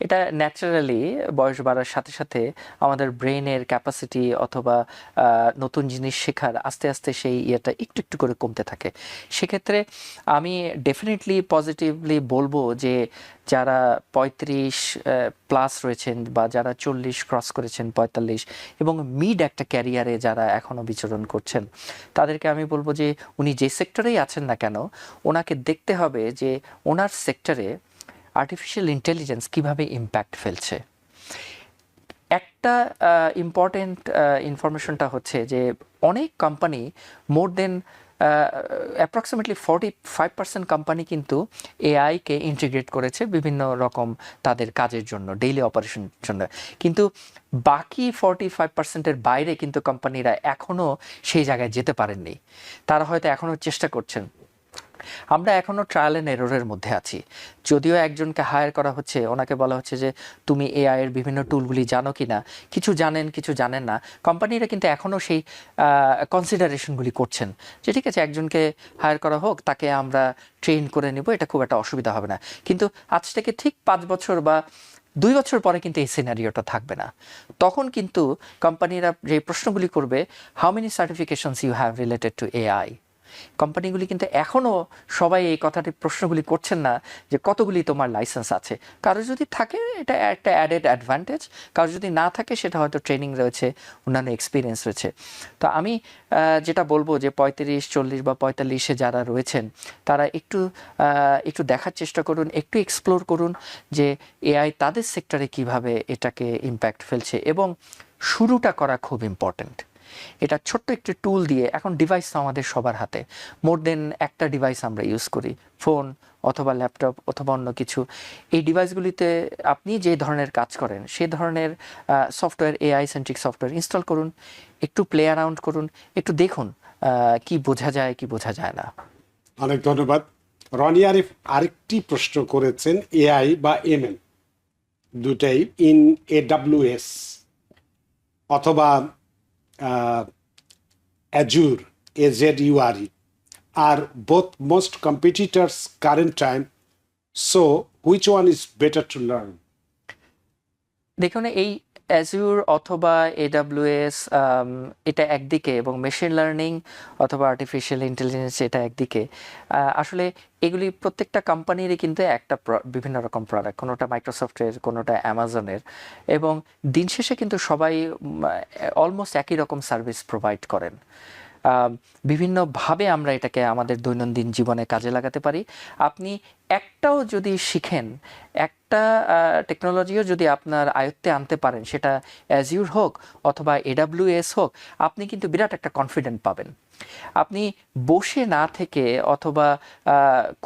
এটা ন্যাচারালি বয়স বাড়ার সাথে সাথে আমাদের ব্রেইনের ক্যাপাসিটি অথবা নতুন জিনিস শেখার আস্তে আস্তে সেই ইয়েটা একটু একটু করে কমতে থাকে। সেক্ষেত্রে আমি ডেফিনেটলি পজিটিভলি বলবো যে যারা 35 প্লাস রয়েছেন বা যারা 40 ক্রস করেছেন, 45 এবং মিড একটা ক্যারিয়ারে যারা এখনও বিচরণ করছেন, তাদেরকে আমি বলবো যে উনি যে সেক্টরেই আছেন না কেন, ওনাকে দেখতে হবে যে ওনার সেক্টরে আর্টিফিশিয়াল ইন্টেলিজেন্স কিভাবে ইম্প্যাক্ট ফেলছে। একটা ইম্পর্টেন্ট ইনফরমেশনটা হচ্ছে যে অনেক কোম্পানি, মোর দেন অ্যাপ্রক্সিমেটলি 45% কোম্পানি কিন্তু এআইকে ইন্টিগ্রেট করেছে বিভিন্ন রকম তাদের কাজের জন্য, ডেইলি অপারেশনের জন্য। কিন্তু বাকি 45%-এর বাইরে কিন্তু কোম্পানিরা এখনও সেই জায়গায় যেতে পারেননি, তারা হয়তো এখনও চেষ্টা করছেন। আমরা এখনও ট্রায়াল অ্যান্ড এররের মধ্যে আছি। যদিও একজনকে হায়ার করা হচ্ছে, ওনাকে বলা হচ্ছে যে তুমি এআই এর বিভিন্ন টুলগুলি জানো কি না, কিছু জানেন কিছু জানেন না, কোম্পানিরা কিন্তু এখনও সেই কনসিডারেশনগুলি করছেন যে ঠিক আছে একজনকে হায়ার করা হোক, তাকে আমরা ট্রেন করে নেব, এটা খুব একটা অসুবিধা হবে না। কিন্তু আজ থেকে ঠিক 5 বছর বা 2 বছর পরে কিন্তু এই সিনারিওটা থাকবে না। তখন কিন্তু কোম্পানিরা যে প্রশ্নগুলি করবে, how many certifications you have related to AI. কোম্পানিগুলি কিন্তু এখনও সবাই এই কথাটি প্রশ্নগুলি করছেন না যে কতগুলি তোমার লাইসেন্স আছে। কারো যদি থাকে এটা একটা অ্যাডেড অ্যাডভান্টেজ, কারো যদি না থাকে সেটা হয়তো ট্রেনিং রয়েছে, অন্যান্য এক্সপিরিয়েন্স রয়েছে। তো আমি যেটা বলবো যে 35, 40 বা 45-এ যারা রয়েছেন, তারা একটু দেখার চেষ্টা করুন, একটু এক্সপ্লোর করুন যে এআই তাদের সেক্টরে কিভাবে এটাকে ইম্প্যাক্ট ফেলছে, এবং শুরুটা করা খুব ইম্পর্ট্যান্ট। এটা ছোট্ট একটি টুল দিয়ে, এখন ডিভাইস তো আমাদের সবার হাতে, মোর দেন একটা ডিভাইস আমরা ইউজ করি, ফোন অথবা ল্যাপটপ অথবা অন্য কিছু। এই ডিভাইসগুলিতে আপনি যে ধরনের কাজ করেন সেই ধরনের software, AI centric software install করুন, একটু প্লে অ্যারাউন্ড করুন, একটু দেখুন কি বোঝা যায় কি বোঝা যায় না। অনেক ধন্যবাদ। রনি আরিফ আরেকটি প্রশ্ন করেছেন, এআই বা এমএল দুটাই ইন AWS অথবা Azure, AZURE, are both most competitors current time. So, which one is better to learn? দেখুন, এই অ্যাজিউর অথবা AWS এটা একদিকে, এবং মেশিন লার্নিং অথবা আর্টিফিশিয়াল ইন্টেলিজেন্স এটা একদিকে। আসলে এগুলি প্রত্যেকটা কোম্পানিরই কিন্তু একটা বিভিন্ন রকম প্রোডাক্ট, কোনোটা মাইক্রোসফটের, কোনোটা অ্যামাজনের, এবং দিন শেষে কিন্তু সবাই অলমোস্ট একই রকম সার্ভিস প্রোভাইড করেন। বিভিন্নভাবে আমরা এটাকে আমাদের দৈনন্দিন জীবনে কাজে লাগাতে পারি। আপনি একটাও যদি শিখেন, একটা টেকনোলজিও যদি আপনার আয়ত্তে আনতে পারেন, সেটা অ্যাজিউর হোক অথবা AWS হোক, আপনি কিন্তু বিরাট একটা কনফিডেন্ট পাবেন। আপনি বসে না থেকে অথবা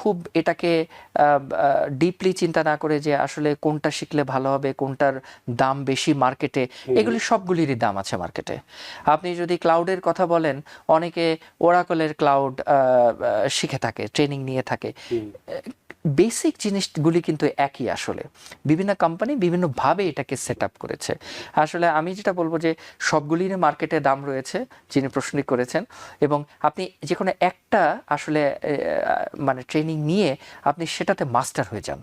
খুব এটাকে ডিপলি চিন্তা না করে যে আসলে কোনটা শিখলে ভালো হবে, কোনটার দাম বেশি মার্কেটে, এগুলি সবগুলিরই দাম আছে মার্কেটে। আপনি যদি ক্লাউডের কথা বলেন, অনেকে ওরাকলের ক্লাউড শিখে থাকে, ট্রেনিং নিয়ে থাকে। বেসিক জিনিসগুলি কিন্তু একই। আসলে বিভিন্ন কোম্পানি বিভিন্নভাবে এটাকে সেট আপ করেছে। আসলে আমি যেটা বলবো যে সবগুলির মার্কেটে দাম রয়েছে, যিনি প্রশ্নটি করেছেন, এবং আপনি যে কোনো একটা আসলে মানে ট্রেনিং নিয়ে আপনি সেটাতে মাস্টার হয়ে যান।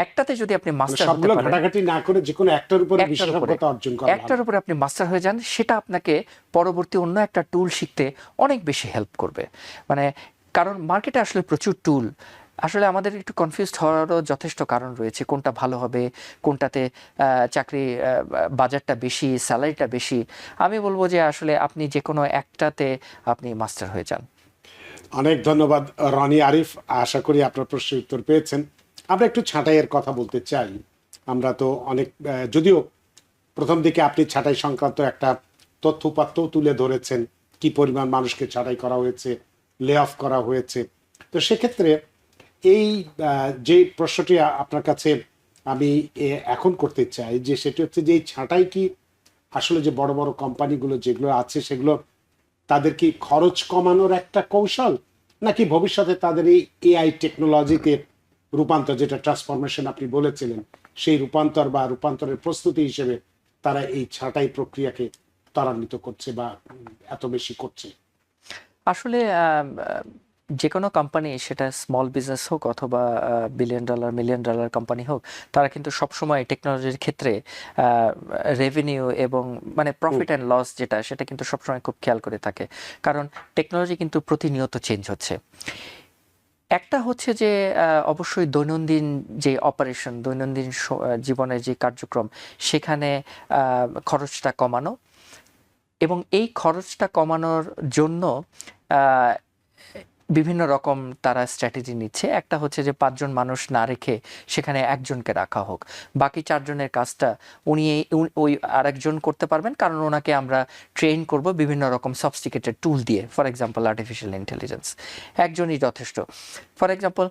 একটাতে যদি আপনি মাস্টার হতে সবগুলো পারেন, ঘাটাঘাটি না করে যে কোনো একটার উপরে বিশেষজ্ঞতা অর্জন করা একটার উপরে আপনি মাস্টার হয়ে যান, সেটা আপনাকে পরবর্তী অন্য একটা টুল শিখতে অনেক বেশি হেল্প করবে। মানে কারণ মার্কেটে আসলে প্রচুর টুল। আসলে আমাদের একটু কনফিউজড হওয়ারও যথেষ্ট কারণ রয়েছে, কোনটা ভালো হবে, কোনটাতে চাকরি বাজারটা বেশি, স্যালারিটা বেশি। আমি বলবো যে আসলে আপনি যে কোনো একটাতে আপনি মাস্টার হয়ে যান। অনেক ধন্যবাদ রনি আরিফ, আশা করি আপনার প্রশ্নের উত্তর পেয়েছেন। আমরা একটু ছাঁটাইয়ের কথা বলতে চাই। আমরা তো অনেক যদিও প্রথম দিকে আপনি ছাঁটাই সংক্রান্ত একটা তথ্য উপাত্তও তুলে ধরেছেন, কি পরিমাণ মানুষকে ছাঁটাই করা হয়েছে, লে অফ করা হয়েছে। তো সেক্ষেত্রে এই যে প্রশ্নটি আপনার কাছে আমি এখন করতে চাই, যে সেটি হচ্ছে যে এই ছাঁটাই কি আসলে যে বড় বড় কোম্পানিগুলো যেগুলো আছে সেগুলো তাদের কি খরচ কমানোর একটা কৌশল, নাকি ভবিষ্যতে তাদের এই AI টেকনোলজিতে রূপান্তর, যেটা ট্রান্সফরমেশন আপনি বলেছিলেন, সেই রূপান্তর বা রূপান্তরের প্রস্তুতি হিসেবে তারা এই ছাঁটাই প্রক্রিয়াকে ত্বরান্বিত করছে বা এত বেশি করছে? আসলে যে কোনো কোম্পানি, সেটা স্মল বিজনেস হোক অথবা billion dollar million dollar company হোক, তারা কিন্তু সবসময় টেকনোলজির ক্ষেত্রে রেভিনিউ এবং মানে প্রফিট অ্যান্ড লস যেটা, সেটা কিন্তু সবসময় খুব খেয়াল করে থাকে। কারণ টেকনোলজি কিন্তু প্রতিনিয়ত চেঞ্জ হচ্ছে। একটা হচ্ছে যে অবশ্যই দৈনন্দিন যে অপারেশন, দৈনন্দিন জীবনের যে কার্যক্রম, সেখানে খরচটা কমানো, এবং এই খরচটা কমানোর জন্য আহ, বিভিন্ন রকম তারা স্ট্র্যাটেজি নিচ্ছে। একটা হচ্ছে যে 5 জন মানুষ না রেখে সেখানে একজনকে রাখা হোক, বাকি 4 জনের কাজটা ওই আরেকজন করতে পারবেন, কারণ ওনাকে আমরা ট্রেন করব বিভিন্ন রকম সফিস্টিকেটেড টুল দিয়ে, ফর এক্সাম্পল আর্টিফিশিয়াল ইন্টেলিজেন্স। একজনই যথেষ্ট। ফর এক্সাম্পল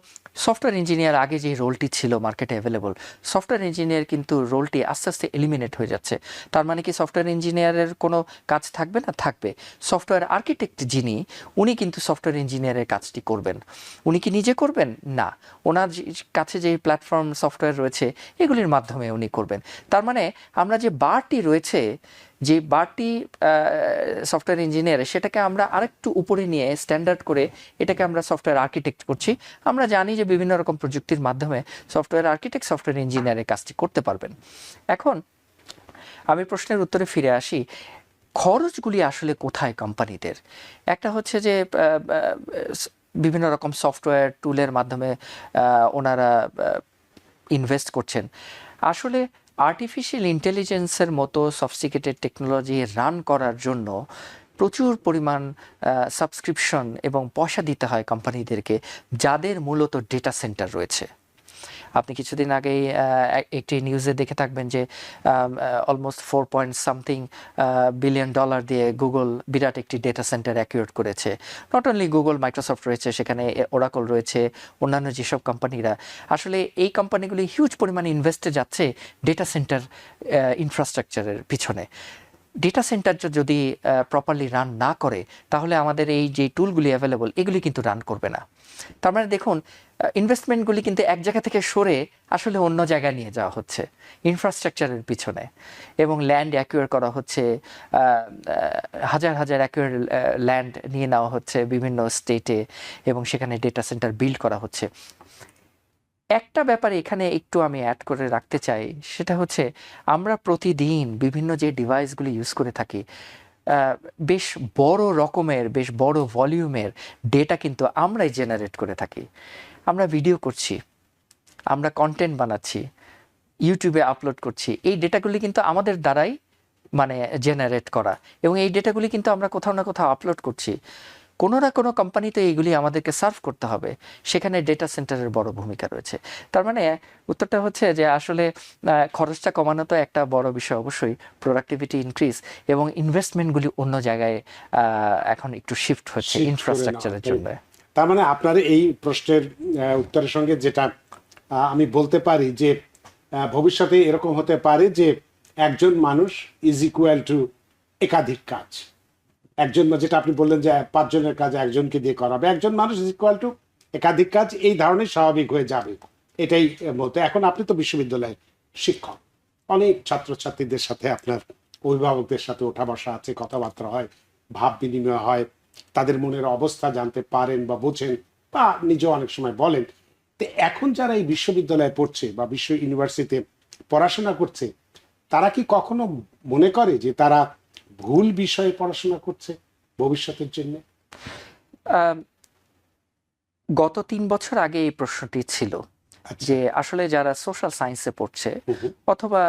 সফটওয়্যার ইঞ্জিনিয়ার আগে যে রোলটি ছিল মার্কেটে অ্যাভেলেবল, সফটওয়্যার ইঞ্জিনিয়ার কিন্তু রোলটি আস্তে আস্তে এলিমিনেট হয়ে যাচ্ছে। তার মানে কি সফটওয়্যার ইঞ্জিনিয়ারের কোনো কাজ থাকবে না? থাকবে। সফটওয়্যার আর্কিটেক্ট যিনি, উনি কিন্তু সফটওয়্যার ইঞ্জিনিয়ারের কাজটি করবেন। উনি কি নিজে করবেন? না, ওনার কাছে যে প্ল্যাটফর্ম সফটওয়্যার রয়েছে এগুলির মাধ্যমে উনি করবেন। তার মানে আমরা যে বারটি রয়েছে, যে বারটি সফটওয়্যার ইঞ্জিনিয়ার, সেটাকে আমরা আরেকটু উপরে নিয়ে স্ট্যান্ডার্ড করে এটাকে আমরা সফটওয়্যার আর্কিটেক্ট করছি। আমরা জানি যে বিভিন্ন রকম প্রযুক্তির মাধ্যমে সফটওয়্যার আর্কিটেক্ট সফটওয়্যার ইঞ্জিনিয়ারের কাজটি করতে পারবেন। এখন আমি প্রশ্নের উত্তরে ফিরে আসি, খরচগুলি আসলে কোথায় কোম্পানিদের? একটা হচ্ছে যে বিভিন্ন রকম সফটওয়্যার টুলের মাধ্যমে ওনারা ইনভেস্ট করছেন। আসলে আর্টিফিশিয়াল ইন্টেলিজেন্সের মতো সফিস্টিকেটেড টেকনোলজি রান করার জন্য প্রচুর পরিমাণ সাবস্ক্রিপশন এবং পয়সা দিতে হয় কোম্পানিদেরকে, যাদের মূলত ডেটা সেন্টার রয়েছে। আপনি কিছুদিন আগেই একটি নিউজে দেখে থাকবেন যে অলমোস্ট 4 বিলিয়ন ডলার দিয়ে গুগল বিরাট একটি ডেটা সেন্টার অ্যাকুইরেট করেছে। নট অনলি গুগল, মাইক্রোসফট রয়েছে সেখানে, ওরাকল রয়েছে, অন্যান্য যেসব কোম্পানিরা। আসলে এই কোম্পানিগুলি হিউজ পরিমাণে ইনভেস্টে যাচ্ছে ডেটা সেন্টার ইনফ্রাস্ট্রাকচারের পিছনে। ডেটা সেন্টার যদি প্রপারলি রান না করে, তাহলে আমাদের এই যে টুলগুলি অ্যাভেলেবল, এগুলি কিন্তু রান করবে না। তার মানে দেখুন, ইনভেস্টমেন্টগুলি কিন্তু এক জায়গা থেকে সরে আসলে অন্য জায়গায় নিয়ে যাওয়া হচ্ছে ইনফ্রাস্ট্রাকচারের পিছনে, এবং ল্যান্ড অ্যাকুয়ার করা হচ্ছে, হাজার হাজার অ্যাকুয়ার ল্যান্ড নিয়ে নেওয়া হচ্ছে বিভিন্ন স্টেটে, এবং সেখানে ডেটা সেন্টার বিল্ড করা হচ্ছে। একটা ব্যাপারে এখানে একটু আমি অ্যাড করে রাখতে চাই, সেটা হচ্ছে আমরা প্রতিদিন বিভিন্ন যে ডিভাইসগুলি ইউজ করে থাকি, বেশ বড় রকমের, বেশ বড় ভলিউমের ডেটা কিন্তু আমরাই জেনারেট করে থাকি। আমরা ভিডিও করছি, আমরা কন্টেন্ট বানাচ্ছি, ইউটিউবে আপলোড করছি। এই ডেটাগুলি কিন্তু আমাদের দ্বারাই মানে জেনারেট করা, এবং এই ডেটাগুলি কিন্তু আমরা কোথাও না কোথাও আপলোড করছি। কোনো না কোনো কোম্পানিতে এইগুলি আমাদেরকে সার্ভ করতে হবে, সেখানে ডেটা সেন্টারের বড় ভূমিকা রয়েছে। তার মানে উত্তরটা হচ্ছে যে আসলে খরচটা কমানো তো একটা বড় বিষয়, অবশ্যই প্রোডাক্টিভিটি ইনক্রিজ এবং ইনভেস্টমেন্টগুলি অন্য জায়গায় এখন একটু শিফট হচ্ছে Shift করে ইনফ্রাস্ট্রাকচারের নেওয়া, জন্য। তার মানে আপনার এই প্রশ্নের উত্তরের সঙ্গে যেটা আমি বলতে পারি যে ভবিষ্যতে এরকম হতে পারে যে একজন মানুষ ইজ ইকুয়াল টু একাধিক কাজ। একজন, যেটা আপনি বললেন যে 5 জনের কাজ একজনকে দিয়ে করাবে, একজন মানুষ ইজ ইকুয়াল টু একাধিক কাজ, এই ধরনের স্বাভাবিক হয়ে যাবে, এটাই বলতে। এখন আপনি তো বিশ্ববিদ্যালয়ের শিক্ষক, অনেক ছাত্রছাত্রীদের সাথে আপনার অভিভাবকদের সাথে ওঠা বসা আছে, কথাবার্তা হয়, ভাব বিনিময় হয়, তাদের মনের অবস্থা জানতে পারেন বা বোঝেন বা নিজেও অনেক সময় বলেন। তো এখন যারা এই বিশ্ববিদ্যালয়ে পড়ছে বা বিশ্ব ইউনিভার্সিটিতে পড়াশোনা করছে, তারা কি কখনো মনে করে যে তারা ভুল বিষয়ে পড়াশোনা করছে ভবিষ্যতের জন্য? গত 3 বছর আগে এই প্রশ্নটি ছিল যে আসলে যারা সোশ্যাল সায়েন্সে পড়ছে অথবা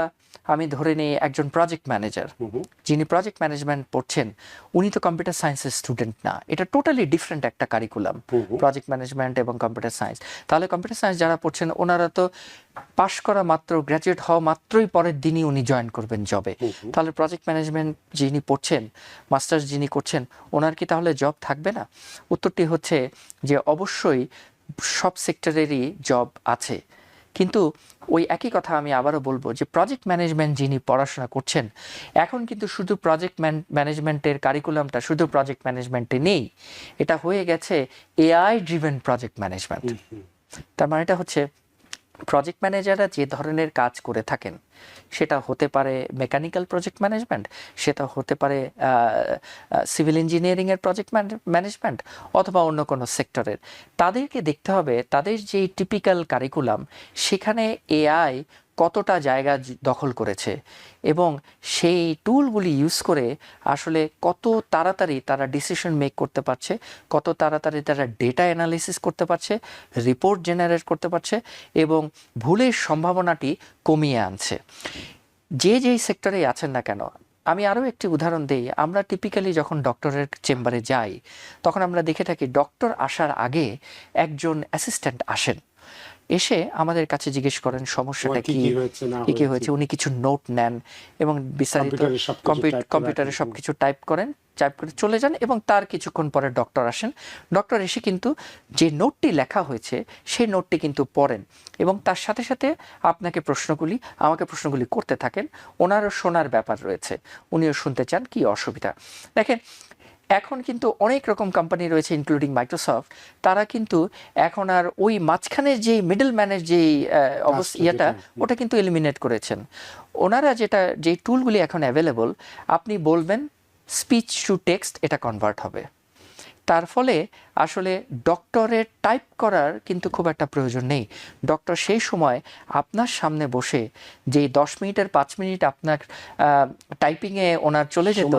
আমি ধরে নিই একজন প্রজেক্ট ম্যানেজার, যিনি প্রজেক্ট ম্যানেজমেন্ট পড়ছেন, উনি তো কম্পিউটার সায়েন্সের স্টুডেন্ট না, এটা টোটালি ডিফারেন্ট একটা কারিকুলাম, প্রজেক্ট ম্যানেজমেন্ট এবং কম্পিউটার সায়েন্স। তাহলে কম্পিউটার সায়েন্স যারা পড়ছেন ওনারা তো পাশ করা মাত্র, গ্র্যাজুয়েট হওয়া মাত্রই পরের দিনই উনি জয়েন করবেন জবে। তাহলে প্রজেক্ট ম্যানেজমেন্ট যিনি পড়ছেন, মাস্টার্স যিনি করছেন, ওনার কি তাহলে জব থাকবে না? উত্তরটি হচ্ছে যে অবশ্যই সব সেক্টরেরই জব আছে, কিন্তু ওই একই কথা আমি আবারও বলবো যে প্রজেক্ট ম্যানেজমেন্ট যিনি পড়াশোনা করছেন, এখন কিন্তু শুধু প্রজেক্ট ম্যানেজমেন্টের কারিকুলামটা শুধু প্রজেক্ট ম্যানেজমেন্টে নেই, এটা হয়ে গেছে এআই ড্রিভেন প্রজেক্ট ম্যানেজমেন্ট। তার মানে এটা হচ্ছে প্রজেক্ট ম্যানেজাররা যে ধরনের কাজ করে থাকেন, সেটা হতে পারে মেকানিক্যাল প্রজেক্ট ম্যানেজমেন্ট, সেটা হতে পারে সিভিল ইঞ্জিনিয়ারিংয়ের প্রজেক্ট ম্যানেজমেন্ট অথবা অন্য কোনো সেক্টরের। তাদেরকে দেখতে হবে তাদের যে টিপিক্যাল কারিকুলাম সেখানে এআই কতটা জায়গা দখল করেছে এবং সেই টুলগুলি ইউজ করে আসলে কত তাড়াতাড়ি তারা ডিসিশন মেক করতে পারছে, কত তাড়াতাড়ি তারা ডেটা অ্যানালিসিস করতে পারছে, রিপোর্ট জেনারেট করতে পারছে এবং ভুলের সম্ভাবনাটি কমিয়ে আনছে। যেই সেক্টরে আছেন না কেন, আমি আরও একটি উদাহরণ দিই। আমরা টিপিক্যালি যখন ডক্টরের চেম্বারে যাই, তখন আমরা দেখে থাকি ডক্টর আসার আগে একজন অ্যাসিস্ট্যান্ট আসেন, এসে আমাদের কাছে জিজ্ঞেস করেন সমস্যাটা কি কি হয়েছে, উনি কিছু নোট নেন এবং বিস্তারিত কম্পিউটারে সবকিছু টাইপ করে চলে যান এবং তার কিছুক্ষণ পরে ডক্টর আসেন। ডক্টর এসে কিন্তু যে নোটটি লেখা হয়েছে সেই নোটটি কিন্তু পড়েন এবং তার সাথে সাথে আমাকে প্রশ্নগুলি করতে থাকেন। ওনারও শোনার ব্যাপার রয়েছে, উনিও শুনতে চান কি অসুবিধা। দেখেন, এখন কিন্তু অনেক রকম কোম্পানি রয়েছে ইনক্লুডিং মাইক্রোসফট, তারা কিন্তু এখন আর ওই মাঝখানের যেই মিডল ম্যানের যেই অবস্থা ওটা কিন্তু এলিমিনেট করেছেন। ওনারা যেই টুলগুলি এখন অ্যাভেলেবল, আপনি বলবেন স্পিচ টু টেক্সট, এটা কনভার্ট হবে। তার ফলে আসলে ডক্টরের টাইপ করার কিন্তু খুব একটা প্রয়োজন নেই। ডক্টর সেই সময় আপনার সামনে বসে যেই 10 মিনিটের 5 মিনিট আপনার টাইপিংয়ে ওনার চলে যেত,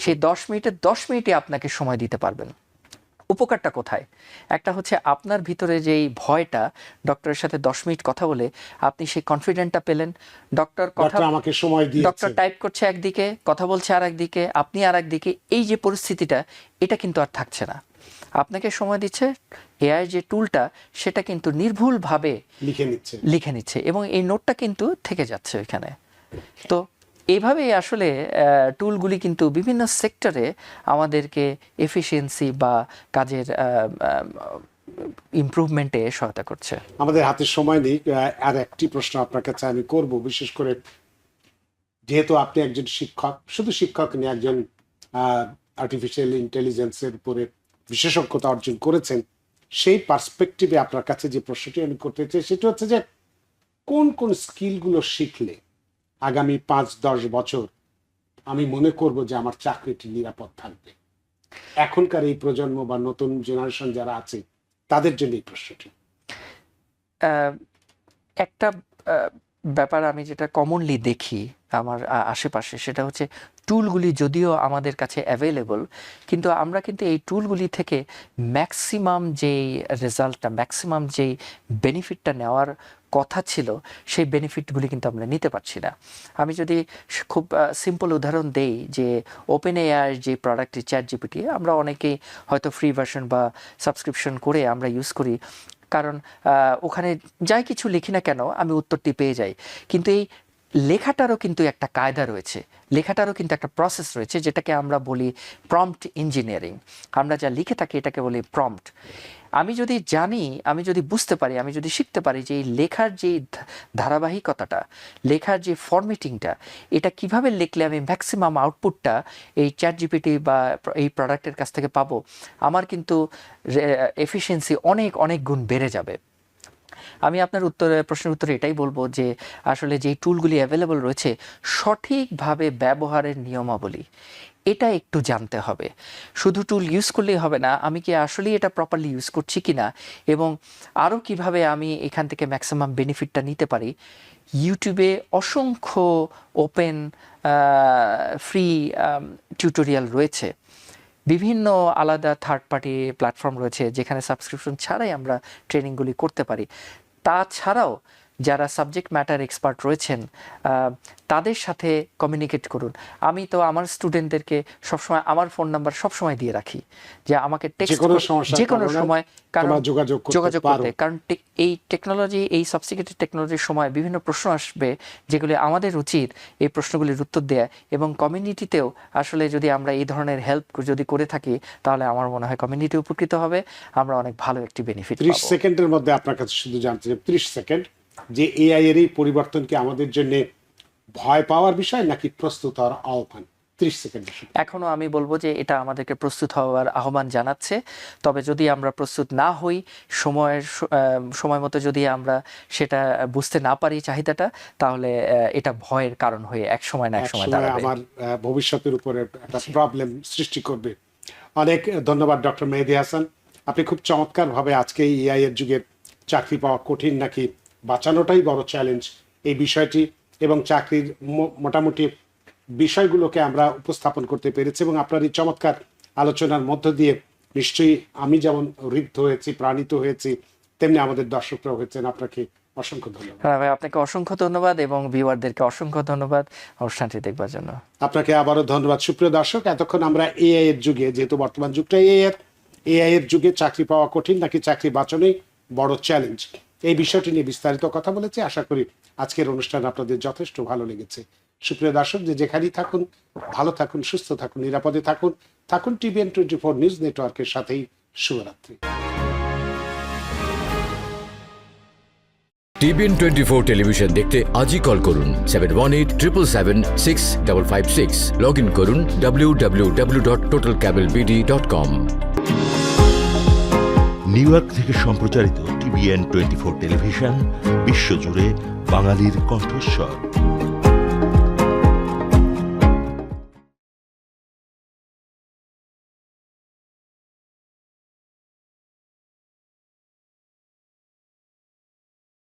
সেই 10 মিনিটের 10 মিনিটে আপনাকে সময় দিতে পারবেন। উপকারটা কোথায়? একটা হচ্ছে আপনার ভিতরে যেই ভয়টা, ডক্টরের সাথে 10 মিনিট কথা বলে আপনি সেই কনফিডেন্টটা পেলেন। ডক্টর আমাকে সময় দিয়েছে, ডক্টর টাইপ করছে একদিকে, কথা বলছে আর একদিকে, আপনি আর একদিকে, এই যে পরিস্থিতিটা, এটা কিন্তু আর থাকছে না। আপনাকে সময় দিচ্ছে, এআই যে টুলটা সেটা কিন্তু নির্ভুলভাবে লিখে নিচ্ছে এবং এই নোটটা কিন্তু থেকে যাচ্ছে ওইখানে। তো এইভাবেই আসলে টুলগুলি কিন্তু বিভিন্ন সেক্টরে আমাদেরকে এফিসিয়েন্সি বা কাজের ইমপ্রুভমেন্টে সহায়তা করছে। আমাদের হাতে সময় নেই, আর একটি প্রশ্ন আপনার কাছে আমি করব, বিশেষ করে যেহেতু আপনি একজন শিক্ষক, শুধু শিক্ষক নিয়ে একজন আর্টিফিশিয়াল ইন্টেলিজেন্সের উপরে বিশেষজ্ঞতা অর্জন করেছেন, সেই পার্সপেক্টিভে আপনার কাছে যে প্রশ্নটি আমি করতে চাই সেটা হচ্ছে যে কোন কোন স্কিলগুলো শিখলে আগামী 5-10 বছর আমি মনে করব যে আমার চাকরিটি নিরাপদ থাকবে? এখনকার এই প্রজন্ম বা নতুন জেনারেশন যারা আছে তাদের জন্য এই প্রশ্নটি। একটা ব্যাপার আমি যেটা কমনলি দেখি আমার আশেপাশে, সেটা হচ্ছে টুলগুলি যদিও আমাদের কাছে অ্যাভেলেবল, কিন্তু আমরা কিন্তু এই টুলগুলি থেকে ম্যাক্সিমাম যেই রেজাল্টটা, ম্যাক্সিমাম যেই বেনিফিটটা নেওয়ার কথা ছিল সেই বেনিফিটগুলি কিন্তু আমরা নিতে পারছি না। আমি যদি খুব সিম্পল উদাহরণ দেই যে ওপেন এআই যে প্রোডাক্টটি চ্যাটজিপিটি, আমরা অনেকেই হয়তো ফ্রি ভার্সন বা সাবস্ক্রিপশন করে আমরা ইউজ করি, কারণ ওখানে যাই কিছু লিখি না কেন আমি উত্তরটি পেয়ে যাই। কিন্তু এই লেখাটারও কিন্তু একটা কায়দা রয়েছে, লেখাটারও কিন্তু একটা প্রসেস রয়েছে, যেটাকে আমরা বলি প্রম্পট ইঞ্জিনিয়ারিং। আমরা যা লিখে থাকি এটাকে বলি প্রম্পট। আমি যদি জানি, আমি যদি বুঝতে পারি, আমি যদি শিখতে পারি যে এই লেখার যে ধারাবাহিকতাটা, লেখার যে ফরম্যাটিংটা, এটা কিভাবে লিখলে আমি ম্যাক্সিমাম আউটপুটটা এই চ্যাটজিপিটি বা এই প্রোডাক্টের কাছ থেকে পাবো, আমার কিন্তু এফিসিয়েন্সি অনেক অনেক গুণ বেড়ে যাবে। আমি আপনার প্রশ্নের উত্তরে এটাই বলবো যে আসলে যেই টুলগুলি অ্যাভেলেবল রয়েছে, সঠিকভাবে ব্যবহারের নিয়মাবলী এটা একটু জানতে হবে। শুধু টুল ইউজ করলেই হবে না, আমি কি আসলেই এটা প্রপারলি ইউজ করছি কিনা, এবং আরও কিভাবে আমি এখান থেকে ম্যাক্সিমাম বেনিফিটটা নিতে পারি। ইউটিউবে অসংখ্য ওপেন ফ্রি টিউটোরিয়াল রয়েছে, বিভিন্ন আলাদা থার্ড পার্টি প্ল্যাটফর্ম রয়েছে যেখানে সাবস্ক্রিপশন ছাড়াই আমরা ট্রেনিংগুলি করতে পারি। তাছাড়াও যারা সাবজেক্ট ম্যাটার এক্সপার্ট রয়েছেন তাদের সাথে কমিউনিকেট করুন। আমি তো আমার স্টুডেন্টদেরকে সবসময় আমার ফোন নাম্বার সবসময় দিয়ে রাখি, যে আমাকে যে কোনো সময় কারণ যোগাযোগ করতে, কারণ এই টেকনোলজি, এই সফিস্টিকেটেড টেকনোলজির সময় বিভিন্ন প্রশ্ন আসবে যেগুলি আমাদের উচিত এই প্রশ্নগুলির উত্তর দেয়া, এবং কমিউনিটিতেও আসলে যদি আমরা এই ধরনের হেল্প যদি করে থাকি তাহলে আমার মনে হয় কমিউনিটি উপকৃত হবে, আমরা অনেক ভালো একটি বেনিফিট পাবো। 30 সেকেন্ডের মধ্যে আপনার কাছে শুধু জানতে চাই, 30 সেকেন্ড, যে এআই এর এই পরিবর্তন কি আমাদের জন্য ভয় পাওয়ার বিষয় নাকি প্রস্তুত হওয়ার আহ্বান? 30 সেকেন্ড। এখনো আমি বলবো যে এটা আমাদেরকে প্রস্তুত হওয়ার আহ্বান জানাচ্ছে, তবে যদি আমরা প্রস্তুত না হই, সময় মতো যদি আমরা সেটা বুঝতে না পারি চাহিদাটা, তাহলে এটা ভয়ের কারণ হয়ে এক সময় না এক সময় দাঁড়াবে, আমার ভবিষ্যতের উপরে একটা প্রবলেম সৃষ্টি করবে। অনেক ধন্যবাদ ডক্টর মেহেদী হাসান, আপনি খুব চমৎকার ভাবে আজকে এআই এর যুগে চাকরি পাওয়া কঠিন নাকি বাঁচানোটাই বড় চ্যালেঞ্জ এই বিষয়টি এবং চাকরির মোটামুটি বিষয়গুলোকে আমরা উপস্থাপন করতে পেরেছি, এবং আপনার এই চমৎকার আলোচনার মধ্য দিয়ে নিশ্চয়ই আমি যেমন ঋদ্ধ হয়েছি, প্রাণিত হয়েছি, তেমনি আমাদের দর্শকরাও হয়েছেন। আপনাকে অসংখ্য ধন্যবাদ। হ্যাঁ ভাই, আপনাকে অসংখ্য ধন্যবাদ এবং ভিউয়ারদেরকে অসংখ্য ধন্যবাদ অনুষ্ঠানটি দেখবার জন্য। আপনাকে আবারও ধন্যবাদ। সুপ্রিয় দর্শক, এতক্ষণ আমরা এআই এর যুগে, যেহেতু বর্তমান যুগটা এআই এর যুগে চাকরি পাওয়া কঠিন নাকি চাকরি বাঁচানোই বড় চ্যালেঞ্জ, এই বিষয়টি নিয়ে বিস্তারিত কথা বলেছি। আশা করি আজকের অনুষ্ঠান আপনাদের যথেষ্ট ভালো লেগেছে। সুপ্রিয় দর্শক, যে যেখানেই থাকুন, ভালো থাকুন, সুস্থ থাকুন, নিরাপদে থাকুন টিভিএন 24 নিউজ নেটওয়ার্কের সাথেই। শুভরাত্রি। টিভিএন 24 টেলিভিশন দেখতে আজই কল করুন 7187776556। লগ ইন করুন www.totalcablebd.com। নিউ ইয়র্ক থেকে সম্প্রচারিত টিভিএন 24 টেলিভিশন বিশ্বজুড়ে বাঙালির কণ্ঠস্বর।